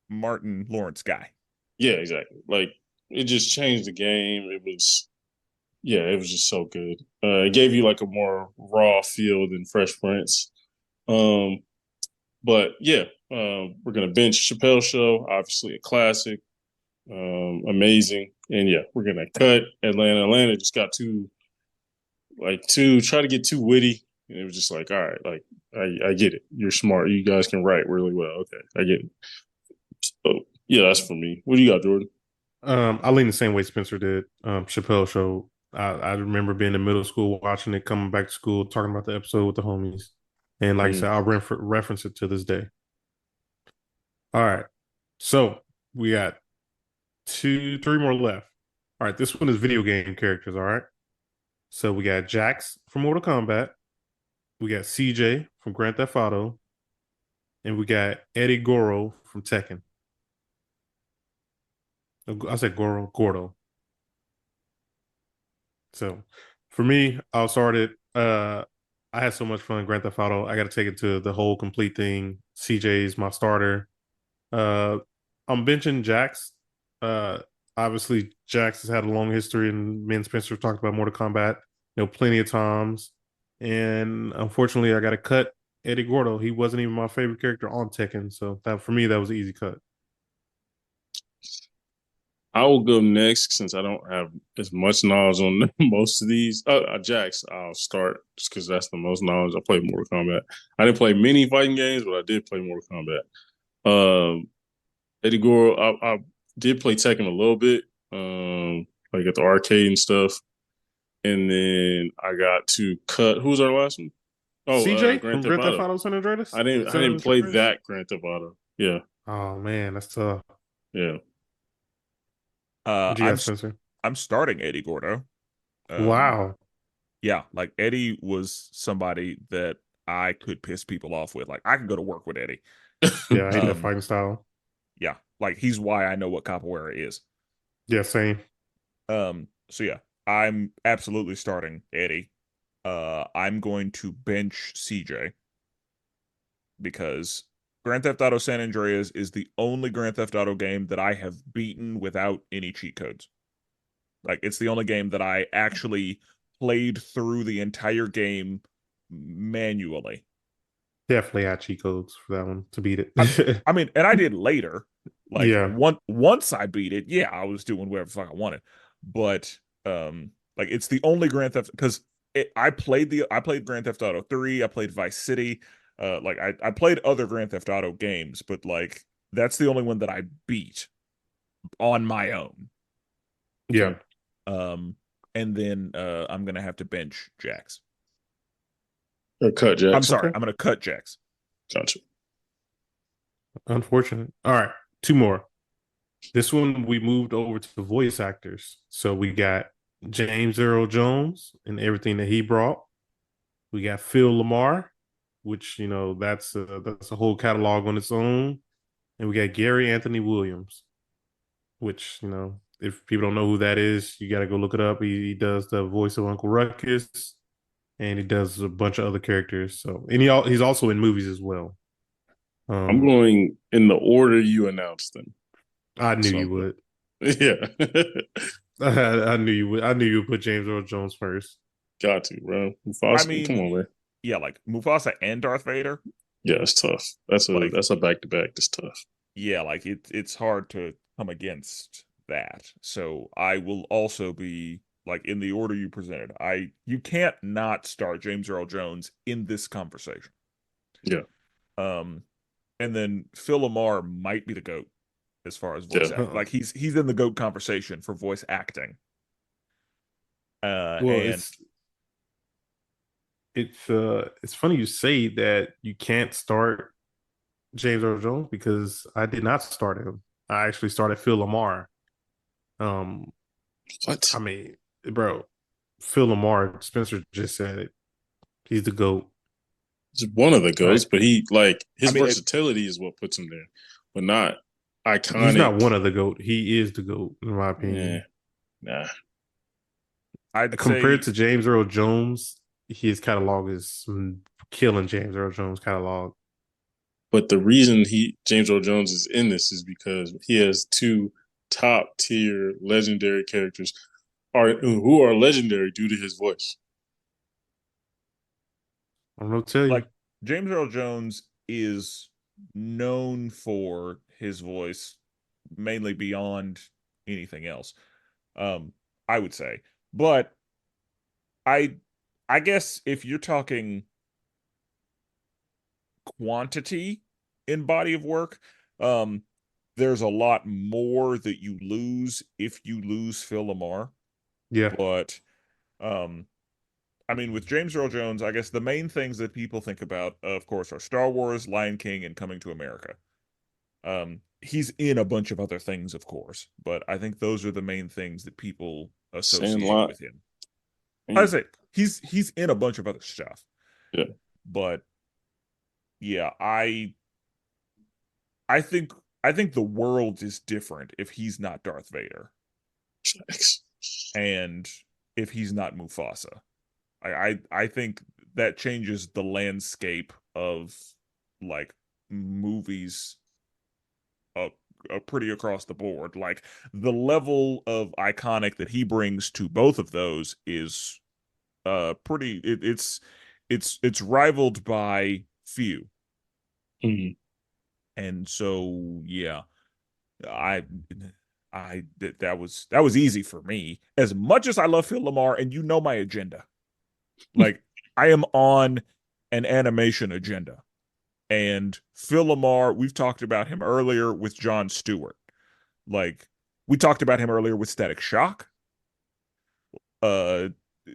Martin Lawrence guy. Yeah, exactly. Like it just changed the game. It was yeah, it was just so good. It gave you like a more raw feel than Fresh Prince. Um, but yeah, we're gonna bench Chappelle Show, obviously a classic, amazing, and yeah, we're gonna cut Atlanta. Atlanta just got too try to get too witty, and it was just like, all right, like I get it. You're smart. You guys can write really well. Okay, I get it. So yeah, that's for me. What do you got, Jordan? I lean the same way Spencer did. Chappelle Show. I remember being in middle school watching it, coming back to school, talking about the episode with the homies, and like I Mm. said, I'll reference it to this day. All right, so we got three more left. All right, this one is video game characters. All right, so we got Jax from Mortal Kombat, we got CJ from Grand Theft Auto, and we got Eddie Goro from Tekken. I said Gordo. So for me, I'll start it. I had so much fun in Grand Theft Auto. I got to take it to the whole complete thing. CJ's my starter. Uh, I'm benching Jax. Uh, Obviously, Jax has had a long history, and me and Spencer have talked about Mortal Kombat, plenty of times. And unfortunately, I got to cut Eddie Gordo. He wasn't even my favorite character on Tekken, so that for me that was an easy cut. I will go next since I don't have as much knowledge on most of these. Jax, I'll start just because that's the most knowledge. I played Mortal Kombat. I didn't play many fighting games, but I did play Mortal Kombat. Eddie Goro, I did play Tekken a little bit, like at the arcade and stuff. And then I got to cut. Who was our last one? Oh, CJ Grand from Theft Grand Theft Auto. Auto San Andreas. I San didn't play Andreas. that Grand Theft Auto. Yeah, Oh man, that's tough. yeah. Uh, What you I'm got, s- Spencer? I'm starting Eddie Gordo. Um, Wow. yeah, like Eddie was somebody that I could piss people off with. Like I could go to work with Eddie. Yeah, I hate that Um, fighting style. yeah, like he's why I know what capoeira is. Yeah, same. So yeah, I'm absolutely starting Eddie. I'm going to bench CJ because Grand Theft Auto San Andreas is the only Grand Theft Auto game that I have beaten without any cheat codes. Like it's the only game that I actually played through the entire game manually. Definitely had cheat codes for that one to beat I, it. I mean, and I did later. Like Yeah. once I beat it, yeah, I was doing whatever the fuck I wanted. But like it's the only Grand Theft because I played Grand Theft Auto 3, I played Vice City, like I played other Grand Theft Auto games, but like that's the only one that I beat on my own. Yeah. Um and then I'm gonna have to bench Jax. Or cut I'm Jax. sorry, Okay. I'm gonna cut Jax. Gotcha. Unfortunate. All right. Two more. This one we moved over to the voice actors. So we got James Earl Jones and everything that he brought. We got Phil Lamar, which that's a whole catalog on its own. And we got Gary Anthony Williams, which if people don't know who that is, you got to go look it up. He does the voice of Uncle Ruckus, and he does a bunch of other characters. So, and he's also in movies as well. I'm Um, going in the order you announced them. I knew So you would. yeah. I knew you would. I knew you would put James Earl Jones first. Got to, bro. I Mufasa, come mean, on, man. yeah, like Mufasa and Darth Vader. Yeah, it's tough. That's a Like, back to back. That's tough. yeah, like it's hard to come against that. So I will also be like in the order you presented. You can't not start James Earl Jones in this conversation. Yeah. Um, and then Phil Lamar might be the GOAT as far as voice Yeah. acting. Like he's in the GOAT conversation for voice acting. Well, And it's it's funny you say that you can't start James Earl Jones because I did not start him. I actually started Phil Lamar. Um, What? I mean, bro, Phil Lamar, Spencer just said it. He's the GOAT. He's one of the Right? goats, but he like I his mean, versatility is what puts him there, but not He's not iconic. one of the GOAT. He is the GOAT, in my Yeah, opinion. nah. I'd Compared say to James Earl Jones, his catalog is killing James Earl Jones' catalog. But the reason James Earl Jones is in this is because he has two top tier legendary characters who are legendary due to his voice. I'm gonna tell you. like James Earl Jones is known for his voice mainly beyond anything else. Um, I would say. But I I guess if you're talking quantity in body of work, um, there's a lot more that you lose if you lose Phil Lamar. Yeah, But um, I mean, with James Earl Jones, I guess the main things that people think about, of course, are Star Wars, Lion King, and Coming to America. He's in a bunch of other things, of course, but I think those are the main things that people associate Sandlot. with him. I Man. say he's in a bunch of other stuff, Yeah. but yeah, I think I think the world is different if he's not Darth Vader and if he's not Mufasa. I think that changes the landscape of like movies uh, pretty across the board. Like the level of iconic that he brings to both of those is pretty it's rivaled by few. Mhm. And so yeah, I that was easy for me. As much as I love Phil Lamar and you know my agenda. Like I am on an animation agenda. And Phil Lamar, we've talked about him earlier with Jon Stewart. Like we talked about him earlier with Static Shock. Uh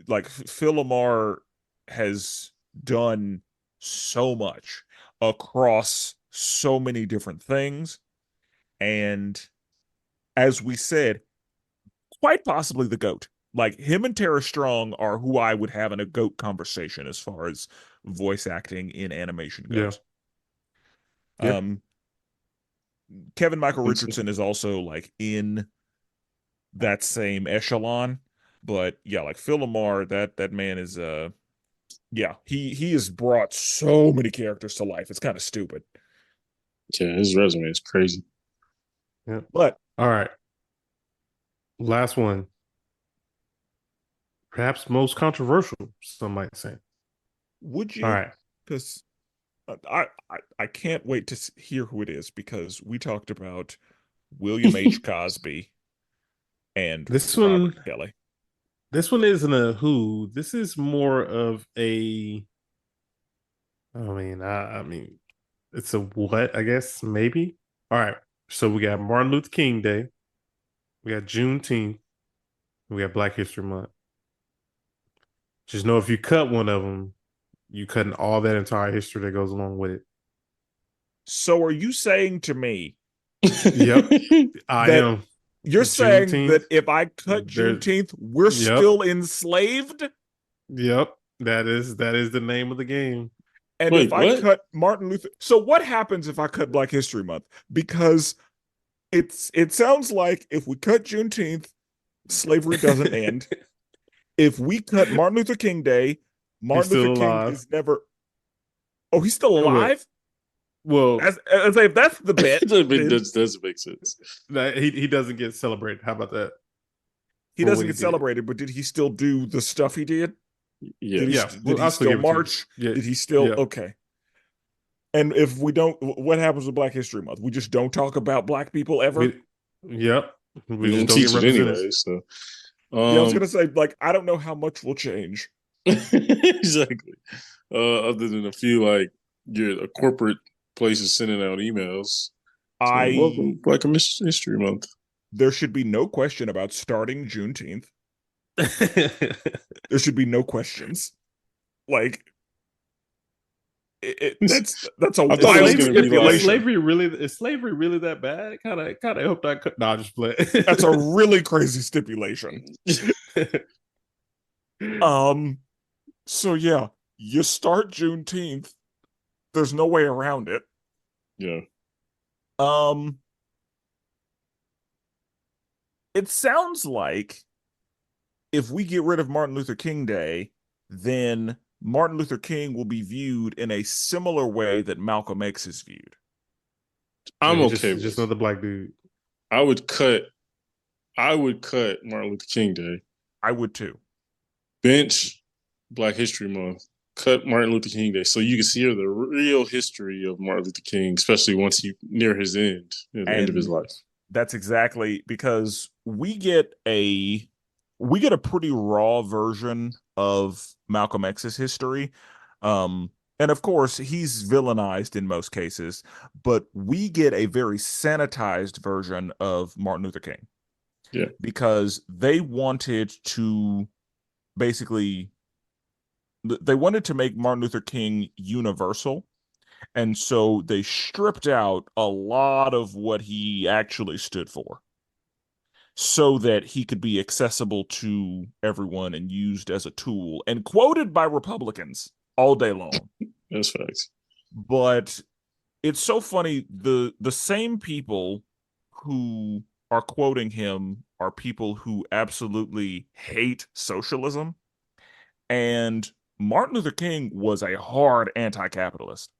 like Phil Lamar has done so much across so many different things. And as we said, quite possibly the GOAT. Like him and Tara Strong are who I would have in a GOAT conversation as far as voice acting in animation yeah, goes. yeah. Um, Kevin I Michael think so. Richardson is also like in that same echelon, but yeah, like Phil Lamar, that man is yeah, he has brought so many characters to life. It's kind of stupid. Yeah, his resume is crazy. Yeah. But All right. Last one. Perhaps most controversial, some might say. would All you? right. Because I can't wait to hear who it is because we talked about William H. Cosby and This Robert one Kelly. this one isn't a who. This is more of a I mean it's a what, I guess, maybe. All right. So we got Martin Luther King Day, we got Juneteenth, we got Black History Month. Just know if you cut one of them, you cutting all that entire history that goes along with it. So are you saying to me Yep, I that am. you're saying Juneteenth. that if I cut There's Juneteenth, we're yep, still enslaved? yep. That is the name of the game. And if Wait, I what? cut Martin Luther, so what happens if I cut Black History Month? Because it sounds like if we cut Juneteenth, slavery doesn't end. If we cut Martin Luther King Day, He's Martin Luther still King alive. is never. Oh, he's still Oh, well, alive. well, As if that's the bet, then That doesn't make sense. he doesn't get celebrated. How about that he for doesn't what he get did? celebrated. But did he still do the stuff he did? Yeah, Yes. Did well, he I'll still still give it to you. march? Yeah, Did he still yeah. okay? And if we don't, what happens with Black History Month? We just don't talk about black people ever. We, yep. We We just don't don't get teach it represented. anyway, so Yeah, I was um gonna say, like, I don't know how much will change. exactly. Other than a few like your corporate places sending out emails saying I welcome Black History Month. There should be no question about starting Juneteenth. There should be no questions. Like that's a I thought it was wild gonna be like- stipulation. Is slavery really that bad? Kind of hope that could. Nah, just play. That's a really crazy stipulation. So yeah, you start Juneteenth. There's no way around it. Yeah. It sounds like if we get rid of Martin Luther King Day, then Martin Luther King will be viewed in a similar way that Malcolm X is viewed. I'm Yeah, okay with just it. another black dude. I would cut Martin Luther King Day. I would too. Bench Black History Month. Cut Martin Luther King Day so you can see the real history of Martin Luther King, especially once he near his end, the end of his life. That's exactly because we get a pretty raw version of Malcolm X's history. And of course, he's villainized in most cases, but we get a very sanitized version of Martin Luther King. Yeah. Because they wanted to basically make Martin Luther King universal. And so they stripped out a lot of what he actually stood for so that he could be accessible to everyone and used as a tool and quoted by Republicans all day long. That's facts. But it's so funny. The same people who are quoting him are people who absolutely hate socialism. And Martin Luther King was a hard anti-capitalist.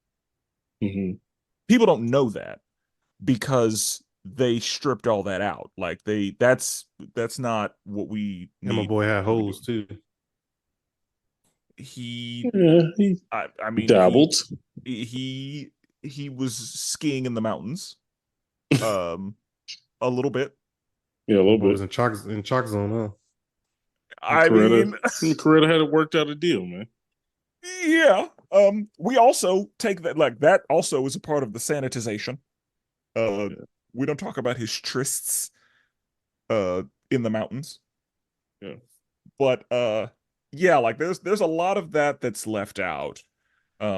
Mm-hmm. People don't know that because they stripped all that out. Like that's not what we need. And my boy had holes too. He I mean dabbled. He was skiing in the mountains. A little bit. Yeah, a little bit. Was in chalk zone, huh? I mean, Coretta had it worked out a deal, man. Yeah. We also take that, like, that also is a part of the sanitization. We don't talk about his trysts in the mountains. Yeah. But yeah, like there's a lot of that that's left out.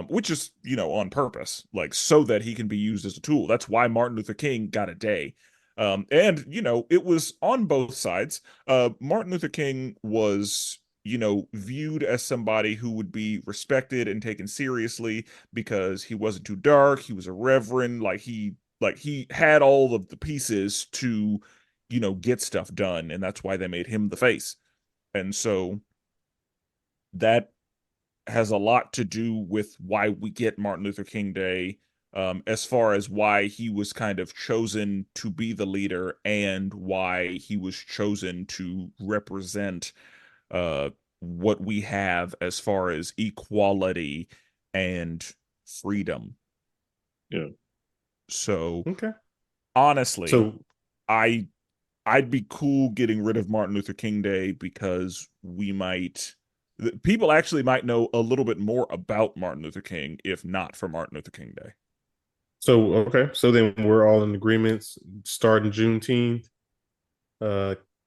Which is, on purpose, like so that he can be used as a tool. That's why Martin Luther King got a day. And it was on both sides. Martin Luther King was viewed as somebody who would be respected and taken seriously because he wasn't too dark. He was a reverend. Like he had all of the pieces to, get stuff done. And that's why they made him the face. And so that has a lot to do with why we get Martin Luther King Day, as far as why he was kind of chosen to be the leader and why he was chosen to represent what we have as far as equality and freedom. Yeah. So okay. Honestly, so I'd be cool getting rid of Martin Luther King Day because people actually might know a little bit more about Martin Luther King if not for Martin Luther King Day. So okay, so then we're all in agreements. Starting Juneteenth,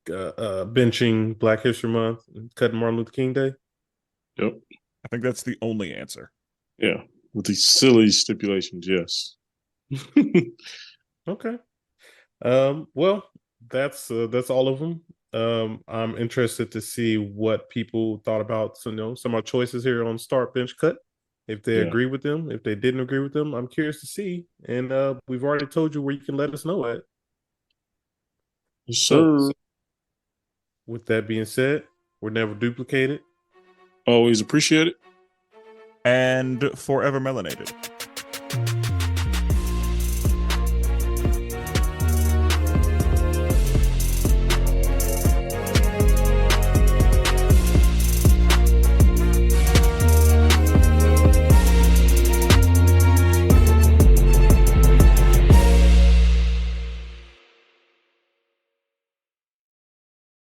benching Black History Month, cutting Martin Luther King Day. Yep. I think that's the only answer. Yeah, with these silly stipulations, yes. Okay. Well, that's all of them. I'm interested to see what people thought about some of our choices here on Start Bench Cut. If they agree with them, if they didn't agree with them, I'm curious to see. And we've already told you where you can let us know at. Yes, sir. So, with that being said, we're never duplicated. Always appreciate it. And forever melanated.